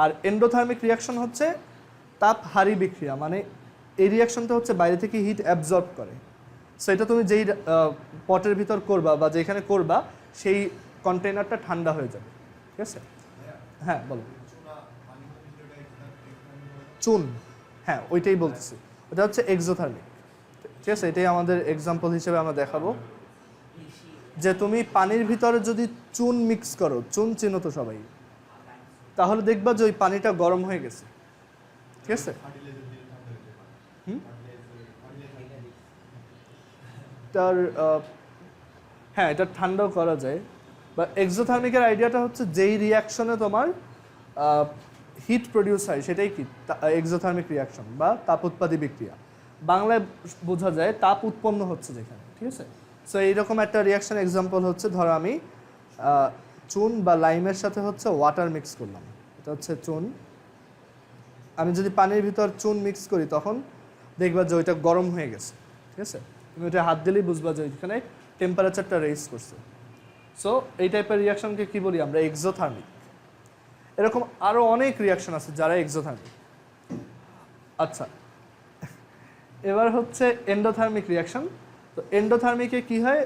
আর এন্ডোথার্মিক রিয়াকশন হচ্ছে তাপহারী বিক্রিয়া, মানে এই রিয়াকশনটা হচ্ছে বাইরে থেকে হিট অ্যাবজর্ব করে। সো এটা তুমি যেই পটের ভিতর করবা বা যেখানে করবা সেই কন্টেনারটা ঠান্ডা হয়ে যাবে, ঠিক আছে? হ্যাঁ বলো। চুন, হ্যাঁ ওইটাই বলতেছি, ওটা হচ্ছে এক্সোথার্মিক, ঠিক আছে? এটাই আমাদের এক্সাম্পল হিসেবে আমরা দেখাবো যে তুমি পানির ভিতরে যদি চুন মিক্স করো, চুন চিনো তো সবাই, তাহলে দেখবা যে ওই পানিটা গরম হয়ে গেছে, ঠিক আছে? তার হ্যাঁ এটা ঠান্ডাও করা যায়। বা এক্সোথার্মিকের আইডিয়াটা হচ্ছে যেই রিয়াকশনে তোমার হিট প্রডিউস হয় সেটাই কি এক্সোথার্মিক রিয়াকশন বা তাপ উৎপাদী বিক্রিয়া। বাংলায় বোঝা যায় তাপ উৎপন্ন হচ্ছে যেখানে, ঠিক আছে? সো এইরকম একটা রিয়াকশন এক্সাম্পল হচ্ছে, ধরো আমি চুন বা লাইমের সাথে হচ্ছে ওয়াটার মিক্স করলাম, এটা হচ্ছে চুন। আমি যদি পানির ভিতর চুন মিক্স করি তখন দেখবা যে ওইটা গরম হয়ে গেছে, ঠিক আছে? তুমি ওইটা হাত দিলেই বুঝবা যে ওইখানে টেম্পারেচারটা রেইজ করছে। সো এই টাইপের রিয়াকশনকে কি বলি আমরা? এক্সোথার্মিক। এরকম আরও অনেক রিয়াকশন আছে যারা এক্সোথার্মিক। আচ্ছা, এবার হচ্ছে এন্ডোথার্মিক রিয়াকশন। তো এন্ডোথার্মিকে কি হয়,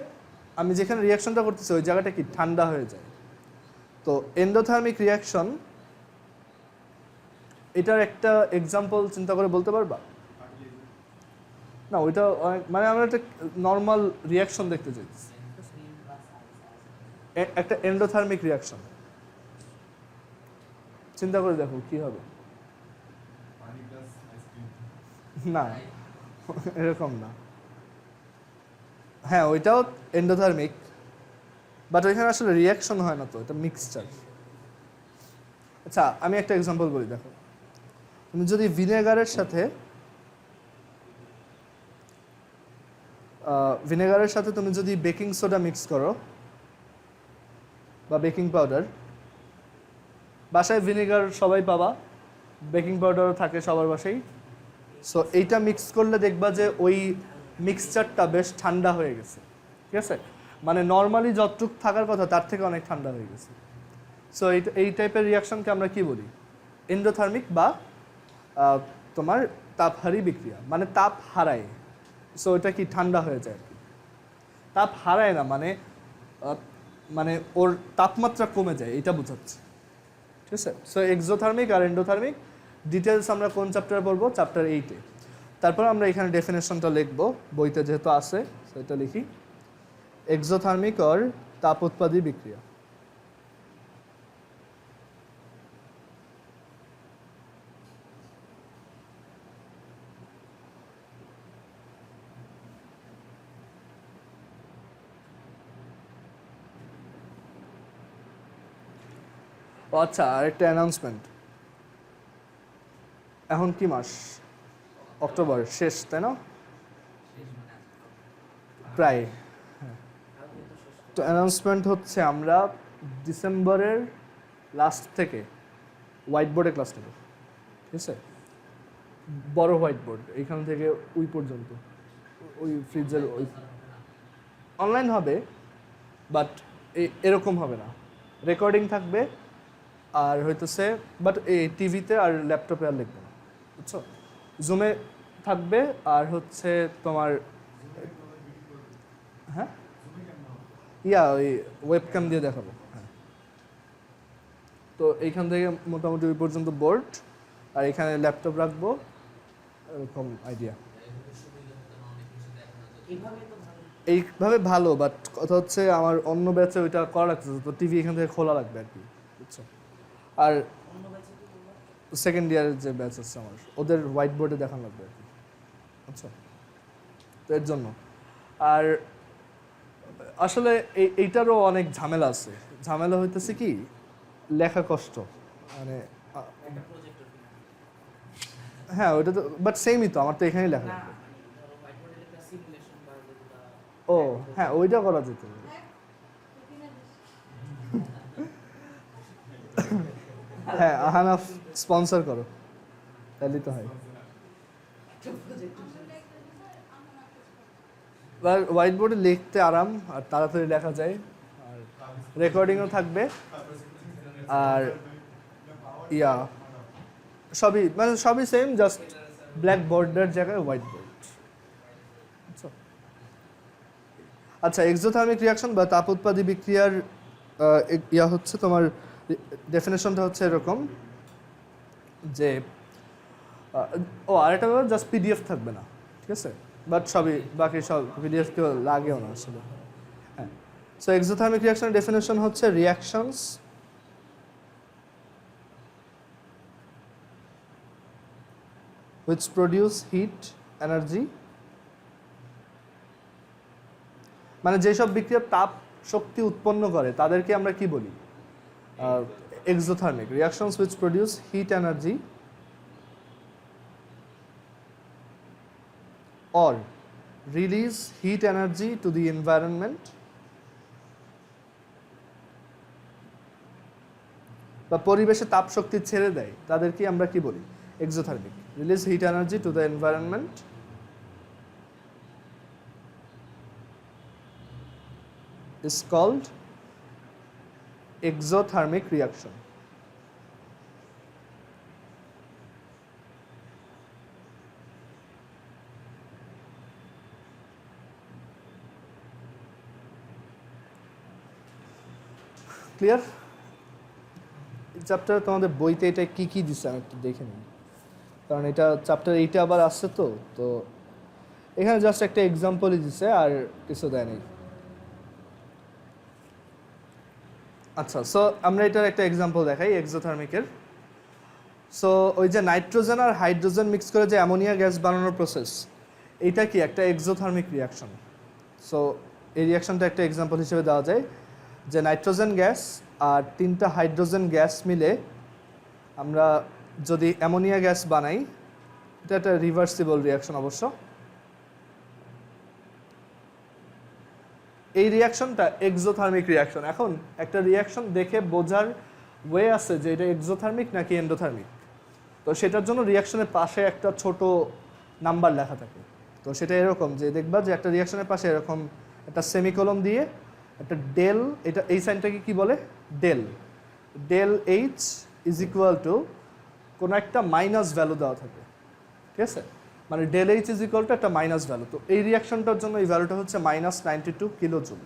আমি যেখানে রিয়াকশনটা করতেছি ওই জায়গাটা কি ঠান্ডা হয়ে যায়। তো এন্ডোথার্মিক রিয়াকশন, এটার একটা এক্সাম্পল চিন্তা করে বলতে পারবা? না ওইটা অনেক, মানে আমরা একটা নর্মাল রিয়াকশন দেখতে চাইছি, একটা এন্ডোথার্মিক রিয়াকশন। চিন্তা করে দেখো কি হবে। না এরকম না, হ্যাঁ ওইটাও এন্ডোথার্মিক, বাট ওইখানে আসলে রিয়াকশন হয় না, তো এটা মিক্সচার। আচ্ছা আমি একটা এক্সাম্পল বলি, দেখো তুমি যদি ভিনেগারের সাথে তুমি যদি বেকিং সোডা মিক্স করো বা বেকিং পাউডার, বাসায় ভিনেগার সবাই পাবা, বেকিং পাউডারও থাকে সবার বাসায়। সো এইটা মিক্স করলে দেখবা যে ওই মিক্সচারটা বেশ ঠান্ডা হয়ে গেছে, ঠিক আছে? মানে নর্মালি যতটুক থাকার কথা তার থেকে অনেক ঠান্ডা হয়ে গেছে। সো এই টাইপের রিয়াকশনকে আমরা কি বলি? এন্ডোথার্মিক বা তোমার তাপহারী বিক্রিয়া, মানে তাপ হারায়। সো এটা কি ঠান্ডা হয়ে যায়, তাপ হারায় না, মানে মানে ওর তাপমাত্রা কমে যায়, এটা বোঝাচ্ছে, ঠিক আছে? সো এক্সোথার্মিক আর এন্ডোথার্মিক ডিটেলস আমরা কোন চ্যাপ্টারে পড়বো? চ্যাপ্টার 8-এ। তারপর আমরা এখানে ডেফিনেশনটা লিখবো, বইতে যেহেতু আছে সেটা লিখি। এক্সোথার্মিক আর তাপ উৎপাদী বিক্রিয়া। আচ্ছা আরেকটা অ্যানাউন্সমেন্ট, এখন কি মাস? অক্টোবর শেষ, তাই না? প্রায়। অ্যানাউন্সমেন্ট হচ্ছে আমরা ডিসেম্বরের লাস্ট থেকে হোয়াইট বোর্ডে ক্লাস নেব, ঠিক আছে? বড় হোয়াইট বোর্ড এইখান থেকে ওই পর্যন্ত, ওই ফ্রিজের ওই অনলাইন হবে, বাট এরকম হবে না, রেকর্ডিং থাকবে আর হইতেছে, বাট এই টিভিতে আর ল্যাপটপে আর লিখবে না, বুঝছো? জুমে থাকবে আর হচ্ছে তোমার হ্যাঁ ওই ওয়েবক্যাম দিয়ে দেখাবো। হ্যাঁ, তো এইখান থেকে মোটামুটি ওই পর্যন্ত বোর্ড আর এখানে ল্যাপটপ রাখবো, এরকম আইডিয়া। এইভাবে ভালো, বাট কথা হচ্ছে আমার অন্য ব্যাচে ওইটা করা লাগছে, তো টিভি এখান থেকে খোলা লাগবে আর কি, বুঝছো? আর সেকেন্ড ইয়ারের যে ব্যাচ আছে আমার, ওদের হোয়াইট বোর্ডে দেখানো লাগবে আর কি, আচ্ছা? তো এর জন্য আর আসলে এইটারও অনেক ঝামেলা আছে। ঝামেলা হইতেছে কি, লেখা কষ্ট, মানে হ্যাঁ ওইটা তো, বাট সেমই তো, আমার তো এখানেই লেখা লাগবে। ও হ্যাঁ, ওইটা করা যেত। হ্যাঁ, আহানাফ স্পন্সর করো, তাহলেই তো হয়। হোয়াইট বোর্ডে লিখতে আরাম আর তাড়াতাড়ি লেখা যায়, আর রেকর্ডিংও থাকবে, আর সবই মানে সবই সেম, জাস্ট ব্ল্যাক বোর্ডের জায়গায় হোয়াইট বোর্ড। আচ্ছা, এক্সোথার্মিক রিয়াকশন বা তাপ উৎপাদী বিক্রিয়ার হচ্ছে তোমার ডেফিনেশনটা হচ্ছে এরকম যে আরেকটা ব্যাপার, জাস্ট পিডিএফ থাকবে না, ঠিক আছে? বাট সবই বাকি সব পিডিএফ কেউ লাগেও না আসলে। হ্যাঁ, সো এক্সোথার্মিক রিয়াকশনের ডেফিনেশন হচ্ছে reactions which produce heat energy, মানে যেসব বিক্রিয়া তাপ শক্তি উৎপন্ন করে তাদেরকে আমরা কি বলি? Exothermic. Reactions which produce heat energy or release heat energy to the environment, বা পরিবেশে তাপ শক্তি ছেড়ে দেয় তাদেরকে আমরা কি বলি? Exothermic. Release hit energy to the environment is called exothermic reaction. Clear? Chapter তোমাদের বইতে এটা কি কি দিচ্ছে আমি একটু দেখে নিই, কারণ এটা চ্যাপ্টার এইটা আবার আসছে, তো এখানে জাস্ট একটা এক্সাম্পলই দিচ্ছে আর কিছু দেয় নেই। আচ্ছা, সো আমরা এটার একটা এক্সাম্পল দেখাই এক্সোথার্মিকের। সো ওই যে নাইট্রোজেন আর হাইড্রোজেন মিক্স করে যে অ্যামোনিয়া গ্যাস বানানোর প্রসেস, এইটা কি একটা এক্সোথার্মিক রিয়াকশন। সো এই রিয়াকশনটা একটা এক্সাম্পল হিসেবে দেওয়া যায় যে নাইট্রোজেন গ্যাস আর 3টা হাইড্রোজেন গ্যাস মিলে আমরা যদি অ্যামোনিয়া গ্যাস বানাই, এটা একটা রিভার্সিবল রিয়াকশন অবশ্য। এই রিয়াকশনটা এক্সোথার্মিক রিয়াকশন। এখন একটা রিয়াকশন দেখে বোঝার ওয়ে আছে যে এটা এক্সোথার্মিক নাকি এন্ডোথার্মিক। তো সেটার জন্য রিয়াকশনের পাশে একটা ছোট নাম্বার লেখা থাকে। তো সেটা এরকম যে দেখবা যে একটা রিয়াকশনের পাশে এরকম একটা সেমিকোলন দিয়ে একটা ডেল, এটা এই সাইনটাকে কি বলে? Del. Del H is equal to কোনো একটা মাইনাস ভ্যালু দেওয়া থাকে, ঠিক আছে? মানে del H is equal to একটা মাইনাস ভ্যালু। তো এই রিয়াকশনটার জন্য এই ভ্যালুটা হচ্ছে -92 কিলোজুল।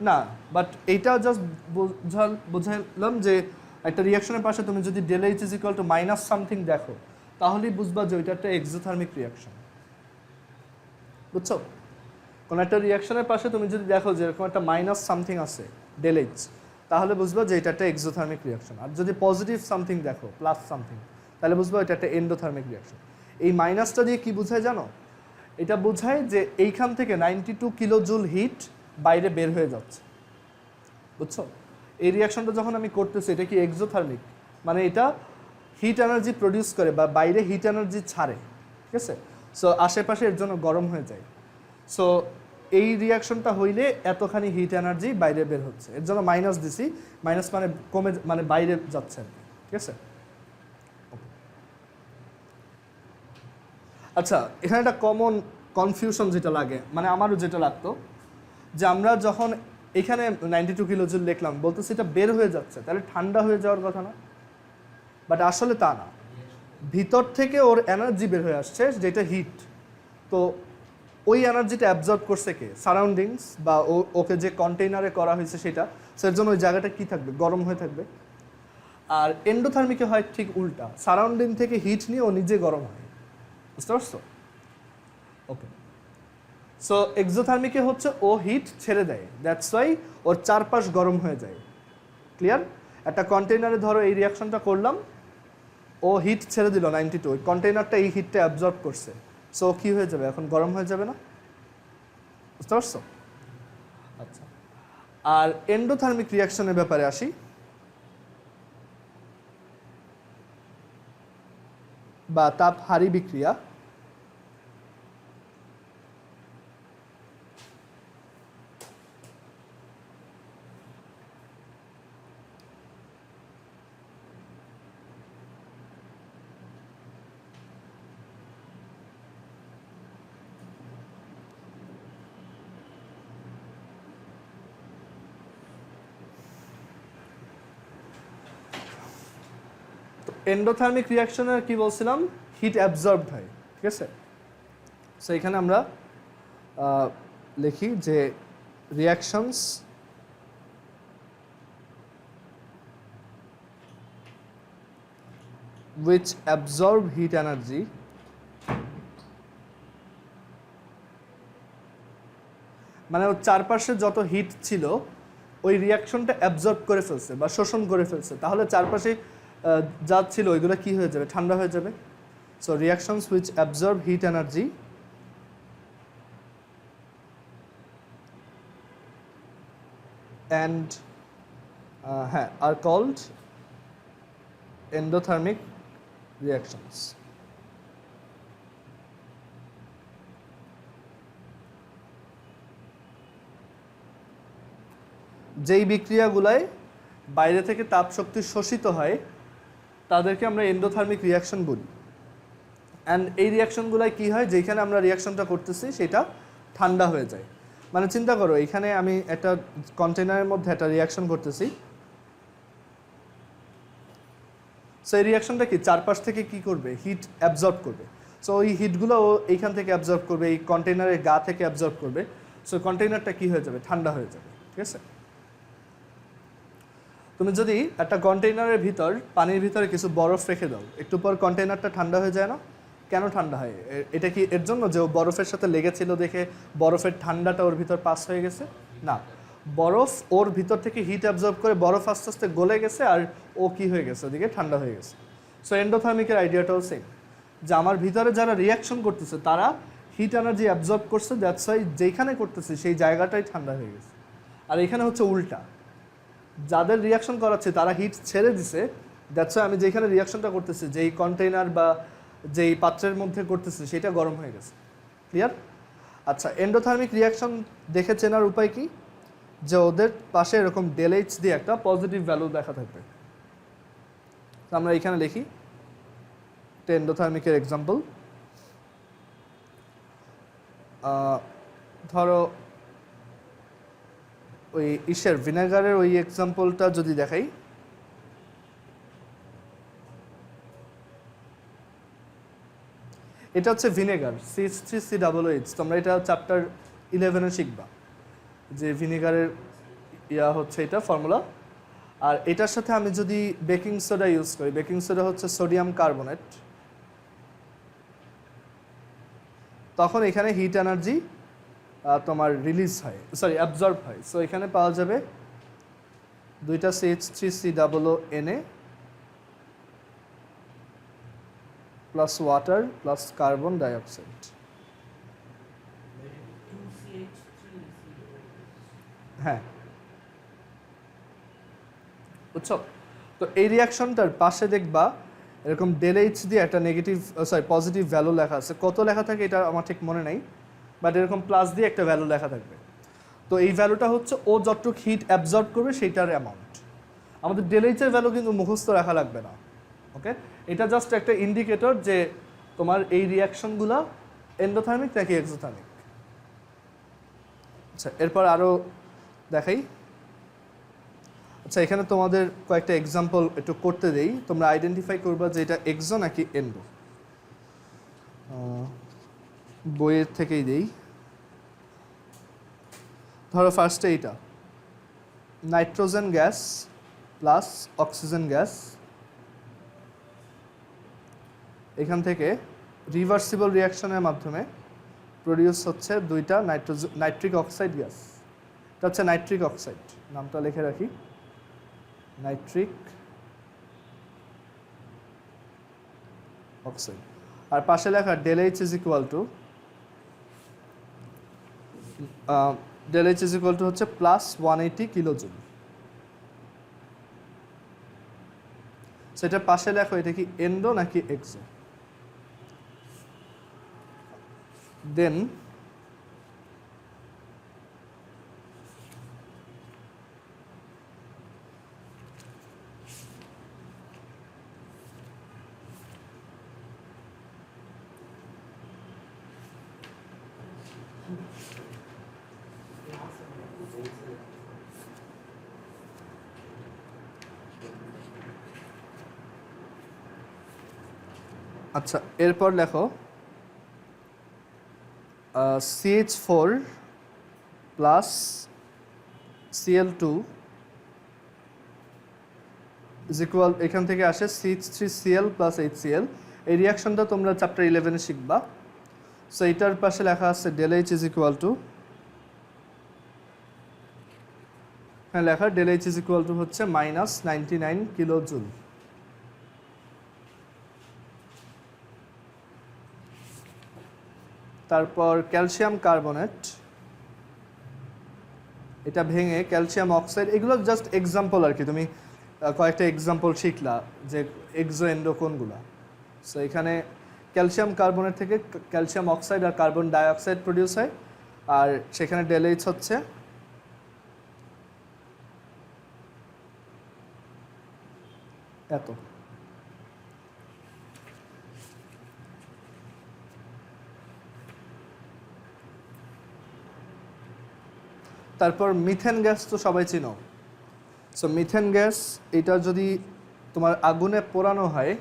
না, বাট এইটা জাস্ট বোঝালাম যে একটা রিয়াকশনের পাশে তুমি যদি del H is equal to minus something দেখো, তাহলেই বুঝবা যে ওইটা একটা এক্সোথার্মিক রিয়াকশন, বুঝছো? কোনো একটা রিয়াকশনের পাশে তুমি যদি দেখো যে এরকম একটা মাইনাস সামথিং আছে ডেল এইচ, তাহলে বুঝবা যে এটা একটা এক্সোথার্মিক রিয়াকশন। আর যদি পজিটিভ সামথিং দেখো প্লাস সামথিং, তাহলে বুঝবা এটা একটা এন্ডোথার্মিক রিয়াকশন। এই মাইনাসটা দিয়ে কি বোঝায় জানো? এটা বোঝায় যে এইখান থেকে 92 কিলোজুল হিট বাইরে বের হয়ে যাচ্ছে, বুঝছো? এই রিয়াকশনটা যখন আমি করতেছি এটা কি এক্সোথার্মিক, মানে এটা হিট এনার্জি প্রডিউস করে বা বাইরে হিট এনার্জি ছাড়ে, ঠিক আছে? সো আশেপাশে এর জন্য গরম হয়ে যায়। সো এই রিয়াকশনটা হইলে এতখানি হিট এনার্জি বাইরে বের হচ্ছে, এর জন্য মাইনাস দিছি, মাইনাস মানে কমে মানে বাইরে যাচ্ছে আর কি, ঠিক আছে। আচ্ছা, এখানে একটা কমন কনফিউশন যেটা লাগে, মানে আমারও যেটা লাগতো, যে আমরা যখন এখানে 92 কিলো জুল লিখলাম, বলতেছি এটা বের হয়ে যাচ্ছে, তাহলে ঠান্ডা হয়ে যাওয়ার কথা না? বাট আসলে তা না, ভিতর থেকে ওর এনার্জি বের হয়ে আসছে যেটা হিট। তো ওই এনার্জিটা অ্যাবজর্ব করছে কে? সারাউন্ডিংস বা ওকে যে কন্টেইনারে করা হয়েছে সেটা। সো এর জন্য ওই জায়গাটা কী থাকবে? গরম হয়ে থাকবে। আর এন্ডোথার্মিকে হয় ঠিক উল্টা, সারাউন্ডিং থেকে হিট নিয়ে ও নিজে গরম হয়। বুঝতে পারছো? ওকে। সো এক্সোথার্মিকে হচ্ছে ও হিট ছেড়ে দেয়, দ্যাটস ওয়াই ওর চারপাশ গরম হয়ে যায়। ক্লিয়ার? একটা কন্টেইনারে ধরো এই রিয়াকশনটা করলাম, ও হিট ছেড়ে দিল 92, ওই কন্টেইনারটা এই হিটটা অ্যাবজর্ব করছে, সো কী হয়ে যাবে? এখন গরম হয়ে যাবে না? বুঝতে পারছো? আচ্ছা, আর এন্ডোথার্মিক রিয়াকশনের ব্যাপারে আসি। বা তাপ হারি বিক্রিয়া। এন্ডোথার্মিক রিয়াকশনের কি বলছিলাম? হিট অ্যাবজর্বড হয়, ঠিক আছে। সো এখানে আমরা লিখি যে reactions which absorb heat energy মানে ওর চারপাশে যত হিট ছিল ওই রিয়াকশনটা অ্যাবজর্ব করে ফেলছে বা শোষণ করে ফেলছে, তাহলে চারপাশে যা ছিল ওইগুলো কি হয়ে যাবে? ঠান্ডা হয়ে যাবে। So reactions which absorb heat energy and are called endothermic reactions. যেই বিক্রিয়াগুলায় বাইরে থেকে তাপ শক্তি শোষিত হয় তাদেরকে আমরা এন্ডোথার্মিক রিয়াকশন বলি। অ্যান্ড এই রিয়াকশনগুলায় কী হয়? যেখানে আমরা রিয়াকশনটা করতেছি সেটা ঠান্ডা হয়ে যায়। মানে চিন্তা করো, এখানে আমি একটা কন্টেনারের মধ্যে একটা রিয়াকশন করতেছি, সো এই রিয়াকশনটা কি চারপাশ থেকে কি করবে? হিট অ্যাবজর্ব করবে। সো ওই হিটগুলো ও এইখান থেকে অ্যাবজর্ব করবে, এই কন্টেনারের গা থেকে অ্যাবজর্ব করবে, সো কন্টেনারটা কি হয়ে যাবে? ঠান্ডা হয়ে যাবে, ঠিক আছে। তুমি যদি একটা কন্টেইনারের ভিতর পানির ভিতরে কিছু বরফ রেখে দাও, একটু পর কন্টেইনারটা ঠান্ডা হয়ে যায় না? কেন ঠান্ডা হয়? এটা কি এর জন্য যে ও বরফের সাথে লেগেছিল দেখে বরফের ঠান্ডাটা ওর ভিতর পাস হয়ে গেছে? না, বরফ ওর ভিতর থেকে হিট অ্যাবজর্ব করে বরফ আস্তে আস্তে গলে গেছে আর ও কি হয়ে গেছে? ওদিকে ঠান্ডা হয়ে গেছে। সো এন্ডোথার্মিকের আইডিয়াটাও সেম, যে আমার ভিতরে যারা রিয়াকশন করতেছে তারা হিট এনার্জি অ্যাবজর্ব করছে, দ্যাটস ওয়াই যেখানে করতেছে সেই জায়গাটাই ঠান্ডা হয়ে গেছে। আর এখানে হচ্ছে উল্টা, যাদের রিয়াকশন করাচ্ছে তারা হিট ছেড়ে দিছে, দ্যাটস ওয়াই আমি যেখানে রিয়াকশনটা করতেছি, যেই কন্টেইনার বা যেই পাত্রের মধ্যে করতেছি সেটা গরম হয়ে গেছে। ক্লিয়ার? আচ্ছা, এন্ডোথার্মিক রিয়াকশন দেখে চেনার উপায় কি? যে ওদের পাশে এরকম ডেলএইচ দিয়ে একটা পজিটিভ ভ্যালু দেখা থাকবে। তো আমরা এখানে লিখি এন্ডোথার্মিকের এক্সাম্পল। ধরো ওই ইসের ভিনেগারের ওই এক্সাম্পলটা যদি দেখাই, এটা হচ্ছে ভিনেগার CH3COOH। তোমরা এটা চ্যাপ্টার 11-এ শিখবা যে ভিনেগারের হচ্ছে এটা ফর্মুলা। আর এটার সাথে আমি যদি বেকিং সোডা ইউজ করি, বেকিং সোডা হচ্ছে সোডিয়াম কার্বনেট, তখন এখানে হিট এনার্জি তোমার রিলিজ হয়, সরি অ্যাবজর্ব হয়। সো এখানে পাওয়া যাবে দুইটা CH3COONA plus water plus carbon dioxide. হ্যাঁ, বুঝছো? তো এই রিয়াকশনটার পাশে দেখবা এরকম ডেলএইচ দিয়ে একটা নেগেটিভ পজিটিভ ভ্যালু লেখা আছে। কত লেখা থাকে এটা আমার ঠিক মনে নাই, বাট এরকম প্লাস দিয়ে একটা ভ্যালু লেখা থাকবে। তো এই ভ্যালুটা হচ্ছে ও যতটুকু হিট অ্যাবজর্ব করবে সেইটার অ্যামাউন্ট। আমাদের ডেলএইচের ভ্যালু কিন্তু মুখস্থ রাখা লাগবে না, ওকে? এটা জাস্ট একটা ইন্ডিকেটর যে তোমার এই রিয়াকশনগুলো এন্ডোথার্মিক নাকি এক্সোথার্মিক। আচ্ছা, এরপর আরও দেখাই। আচ্ছা, এখানে তোমাদের কয়েকটা এক্সাম্পল একটু করতে দেই, তোমরা আইডেন্টিফাই করবা যে এটা এক্সো নাকি এন্ডো। বইয়ের থেকেই দেই। ধরো ফার্স্টে এইটা nitrogen gas plus oxygen gas, এখান থেকে রিভার্সিবল রিয়াকশনের মাধ্যমে প্রডিউস হচ্ছে দুইটা নাইট্রিক অক্সাইড গ্যাস। এটা হচ্ছে নাইট্রিক অক্সাইড, নামটা লিখে রাখি, নাইট্রিক অক্সাইড। আর পাশে লেখা ΔH ইজ ইকুয়াল টু হচ্ছে প্লাস 180 কিলোজুল। সেটা পাশে লেখো এটা কি এন্ডো নাকি এক্সো। দেন আচ্ছা, এরপর লেখো CH4 plus Cl2 is equal, এখান থেকে আসে CH3Cl প্লাস HCl। এই রিয়াকশনটা তোমরা চ্যাপ্টার 11-এ শিখবা। সো এইটার পাশে লেখা আছে ΔH ইজ ইকুয়াল টু, হ্যাঁ লেখা ΔH ইজ ইকুয়াল টু হচ্ছে মাইনাস 99 কিলোজুল। তারপর ক্যালসিয়াম কার্বনেট, এটা ভেঙে ক্যালসিয়াম অক্সাইড, এগুলো জাস্ট এক্সাম্পল আর কি, তুমি কয়েকটা এক্সাম্পল শিখলা যে এক্সো এন্ডো কোনগুলা। সো এখানে ক্যালসিয়াম কার্বনেট থেকে ক্যালসিয়াম অক্সাইড আর কার্বন ডাইঅক্সাইড প্রডিউস হয়, আর সেখানে ΔH হচ্ছে এত। তারপর মিথেন গ্যাস তো সবাই চিনো। সো মিথেন গ্যাস, এটা যদি তোমার আগুনে পোড়ানো হয়,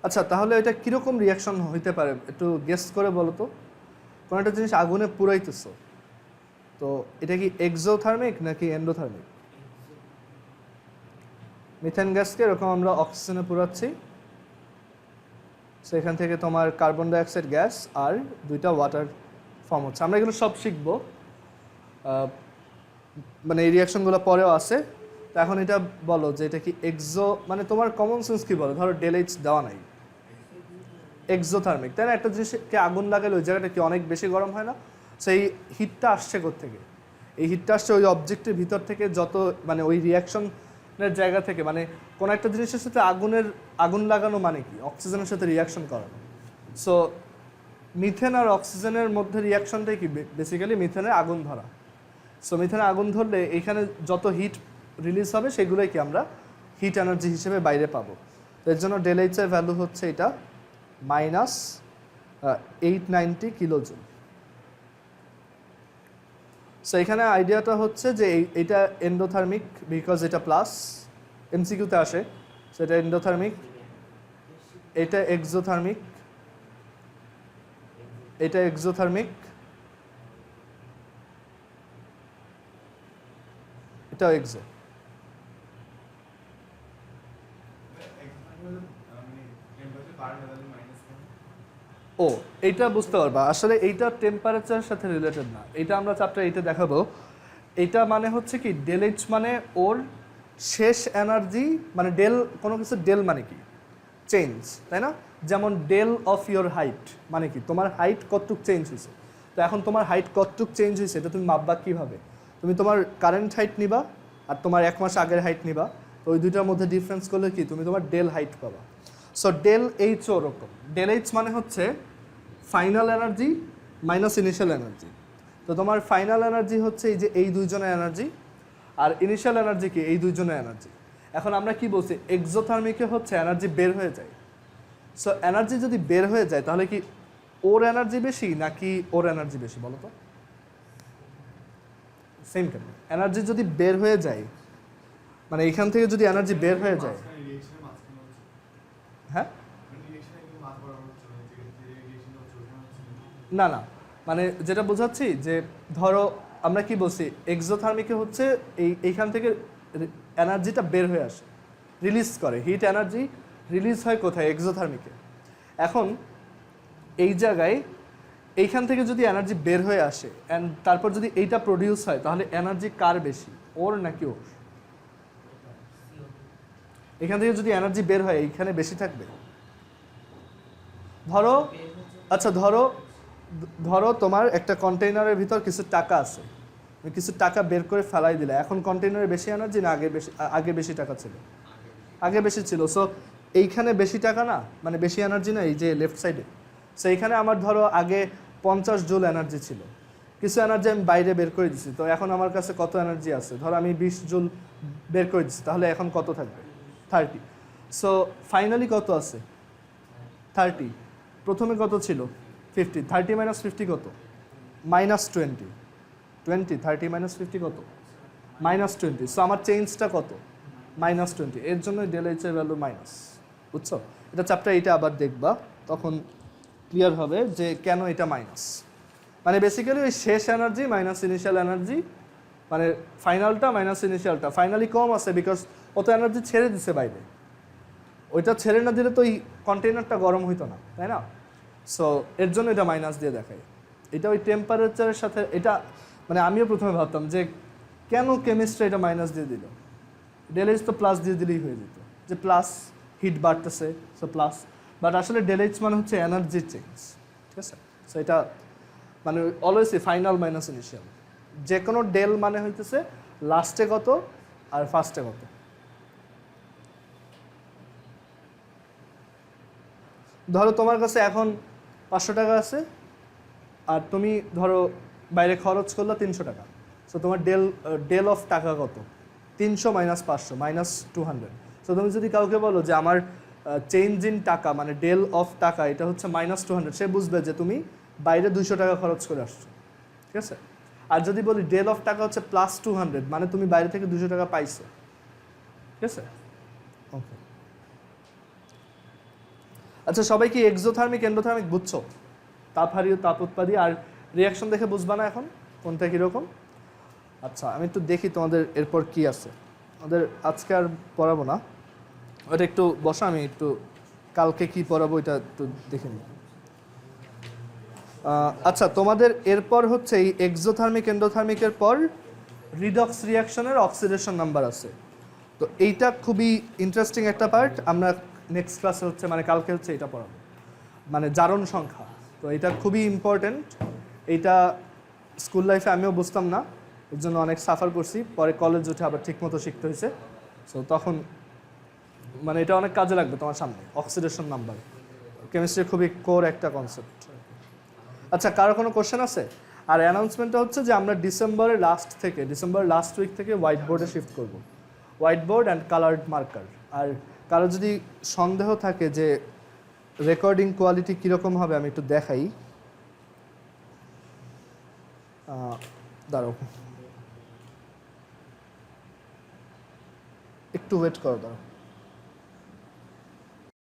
আচ্ছা তাহলে এটা কীরকম রিয়াকশন হইতে পারে একটু গেস করে বলো তো। কোনো একটা জিনিস আগুনে পুরাইতেছো, তো এটা কি এক্সোথার্মিক নাকি এন্ডোথার্মিক? মিথেন গ্যাসকে এরকম আমরা অক্সিজেনে পুরাচ্ছি, সেখান থেকে তোমার কার্বন ডাইঅক্সাইড গ্যাস আর দুইটা ওয়াটার ফর্ম হচ্ছে। আমরা এগুলো সব শিখবো, মানে এই রিয়াকশনগুলো পরেও আছে। তো এখন এটা বলো যে এটা কি এক্সো, মানে তোমার কমন সেন্স কি বলো, ধরো ΔH দেওয়া নাই, এক্সোথার্মিক, তাই না? একটা জিনিসকে আগুন লাগালে ওই জায়গাটা কি অনেক বেশি গরম হয় না? সেই হিটটা আসছে কোত্থেকে? এই হিটটা আসছে ওই অবজেক্টের ভিতর থেকে, যত মানে ওই রিয়াকশনের জায়গা থেকে। মানে কোনো একটা জিনিসের সাথে আগুন লাগানো মানে কি অক্সিজেনের সাথে রিয়াকশন করানো। সো মিথেন আর অক্সিজেনের মধ্যে রিয়াকশনটাই কি বেসিক্যালি মিথেনের আগুন ধরা। সো মিথেনে আগুন ধরলে এখানে যত হিট রিলিজ হবে সেগুলোই কি আমরা হিট এনার্জি হিসেবে বাইরে পাবো। তো এর জন্য ΔH এর ভ্যালু হচ্ছে এটা মাইনাস 890 কিলোজুল। সো এখানে আইডিয়াটা হচ্ছে যে এটা এন্ডোথার্মিক, বিকজ এটা প্লাস, এমসিকিউতে আসে। সো এটা এন্ডোথার্মিক, এটা এক্সোথার্মিক, এটা এক্সোথার্মিক, এটা এক্সো। ও এইটা বুঝতে পারবা, আসলে এইটা টেম্পারেচারের সাথে রিলেটেড না, এটা আমরা চ্যাপ্টার 8-এ দেখাবো। এটা মানে হচ্ছে কি ΔH মানে ওর শেষ এনার্জি, মানে কোনো কিছু ডেল মানে কি চেঞ্জ, তাই না? যেমন ডেল অফ ইয়োর হাইট মানে কি তোমার হাইট কতটুক চেঞ্জ হয়েছে। তো এখন তোমার হাইট কতটুক চেঞ্জ হয়েছে এটা তুমি মাপবা কীভাবে? তুমি তোমার কারেন্ট হাইট নিবা আর তোমার 1 মাস আগের হাইট নিবা, তো ওই দুইটার মধ্যে ডিফারেন্স করলে কি তুমি তোমার ডেল হাইট পাবা। সো ΔH ওরকম, ΔH মানে হচ্ছে final energy minus initial energy. তো তোমার ফাইনাল এনার্জি হচ্ছে এই যে এই দুইজনের এনার্জি, আর ইনিশিয়াল এনার্জি কি এই দুইজনের এনার্জি। এখন আমরা কি বলছি, এক্সোথার্মিকে হচ্ছে এনার্জি বের হয়ে যায়। সো এনার্জি যদি বের হয়ে যায় তাহলে কি ওর এনার্জি বেশি নাকি ওর এনার্জি বেশি বলো তো? সেম কেন? এনার্জি যদি বের হয়ে যায়, মানে এখান থেকে যদি এনার্জি বের হয়ে যায়, হ্যাঁ না না, মানে যেটা বোঝাচ্ছি যে ধরো আমরা কি বলছি, এক্সোথার্মিকে হচ্ছে এইখান থেকে এনার্জিটা বের হয়ে আসে, রিলিজ করে, হিট এনার্জি রিলিজ হয় কোথায়? এক্সোথার্মিকে। এখন এই জায়গায় এইখান থেকে যদি এনার্জি বের হয়ে আসে অ্যান্ড তারপর যদি এইটা প্রডিউস হয়, তাহলে এনার্জি কার বেশি, ওর নাকি ওর? এখান থেকে যদি এনার্জি বের হয় এইখানে বেশি থাকবে। ধরো আচ্ছা ধরো তোমার একটা কন্টেইনারের ভিতর কিছু টাকা আছে, কিছু টাকা বের করে ফেলাই দিলে, এখন কন্টেইনারে বেশি এনার্জি না আগে বেশি টাকা ছিল? আগে বেশি ছিল। সো এইখানে বেশি টাকা না, মানে বেশি এনার্জি না এই যে লেফট সাইডে। সো এইখানে আমার ধরো আগে 50 জুল এনার্জি ছিল, কিছু এনার্জি আমি বাইরে বের করে দিচ্ছি, তো এখন আমার কাছে কত এনার্জি আছে? ধরো আমি 20 জুল বের করে দিচ্ছি, তাহলে এখন কত থাকবে? 30। সো ফাইনালি কত আছে? 30। প্রথমে কত ছিল? 50। 30 মাইনাস 50 কত? মাইনাস 20। 30 মাইনাস 50 কত? মাইনাস 20। সো আমার চেঞ্জটা কত? মাইনাস 20। এর জন্য ডেল এইচ এর ভ্যালু মাইনাস। বুঝছো? এটা চ্যাপ্টার এইটা আবার দেখবা, তখন ক্লিয়ার হবে যে কেন এটা মাইনাস। মানে বেসিক্যালি ওই শেষ এনার্জি মাইনাস ইনিশিয়াল এনার্জি, মানে ফাইনালটা মাইনাস ইনিশিয়ালটা ফাইনালি কম আছে বিকজ অত এনার্জি ছেড়ে দিছে বাইরে। ওইটা ছেড়ে না দিলে তো এই কন্টেইনারটা গরম হইতো না, তাই না? সো এর জন্য এটা মাইনাস দিয়ে দেখায়। এটা ওই টেম্পারেচারের সাথে, এটা মানে আমিও প্রথমে ভাবতাম যে কেন কেমিস্ট্রি এটা মাইনাস দিয়ে দিল, ডেল এইচ তো প্লাস দিয়ে দিলেই হয়ে যেত, যে প্লাস হিট বাড়তেছে সো প্লাস। বাট আসলে ডেল এইচ মানে হচ্ছে এনার্জি চেঞ্জ, ঠিক আছে? সো এটা মানে অলওয়েজ ফাইনাল মাইনাস ইনিশিয়াল, যে কোনো ডেল মানে হইতেছে লাস্টে কত আর ফার্স্টে কত। ধরো তোমার কাছে এখন 500 টাকা আছে, আর তুমি ধরো বাইরে খরচ করলো 300 টাকা। সো তোমার ডেল অফ টাকা কত? 300 মাইনাস 500 মাইনাস 200। সো তুমি যদি কাউকে বলো যে আমার চেঞ্জ ইন টাকা মানে ডেল অফ টাকা এটা হচ্ছে মাইনাস 200, সে বুঝবে যে তুমি বাইরে 200 টাকা খরচ করে আসছো, ঠিক আছে? আর যদি বলি ডেল অফ টাকা হচ্ছে প্লাস 200, মানে তুমি বাইরে থেকে 200 টাকা পাইছো, ঠিক আছে? ওকে, আচ্ছা সবাই কি এক্সোথার্মিক এন্ডোথার্মিক বুঝছো? তাপহারীয় তাপ উৎপাদী, আর রিয়াকশন দেখে বুঝবা না এখন কোনটা কীরকম? আচ্ছা আমি একটু দেখি তোমাদের এরপর কি আছে। আমাদের আজকে আর পড়াবো না, ওটা একটু বসা, আমি একটু কালকে কি পড়াবো এটা একটু দেখে নিই। আচ্ছা তোমাদের এরপর হচ্ছে এই এক্সোথার্মিক এন্ডোথার্মিকের পর রিডক্স রিয়াকশনের অক্সিডেশন নাম্বার আছে। তো এইটা খুবই ইন্টারেস্টিং একটা পার্ট, আমরা নেক্সট ক্লাসে হচ্ছে মানে কালকে হচ্ছে এটা পড়াবো, মানে জারণ সংখ্যা। তো এটা খুবই ইম্পর্টেন্ট, এইটা স্কুল লাইফে আমিও বুঝতাম না, এর জন্য অনেক সাফার করছি, পরে কলেজ উঠে আবার ঠিকমতো শিখতে হয়েছে। সো তখন মানে এটা অনেক কাজে লাগবে তোমার সামনে, অক্সিডেশন নাম্বার কেমিস্ট্রির খুবই কোর একটা কনসেপ্ট। আচ্ছা কারো কোনো কোশ্চেন আছে? আর অ্যানাউন্সমেন্টটা হচ্ছে যে আমরা ডিসেম্বর লাস্ট উইক থেকে হোয়াইট বোর্ডে শিফট করব, white board and coloured marker. আর কারো যদি সন্দেহ থাকে যে রেকর্ডিং কোয়ালিটি কীরকম হবে আমি একটু দেখাই, দাঁড়াও একটু ওয়েট করো, দাঁড়াও।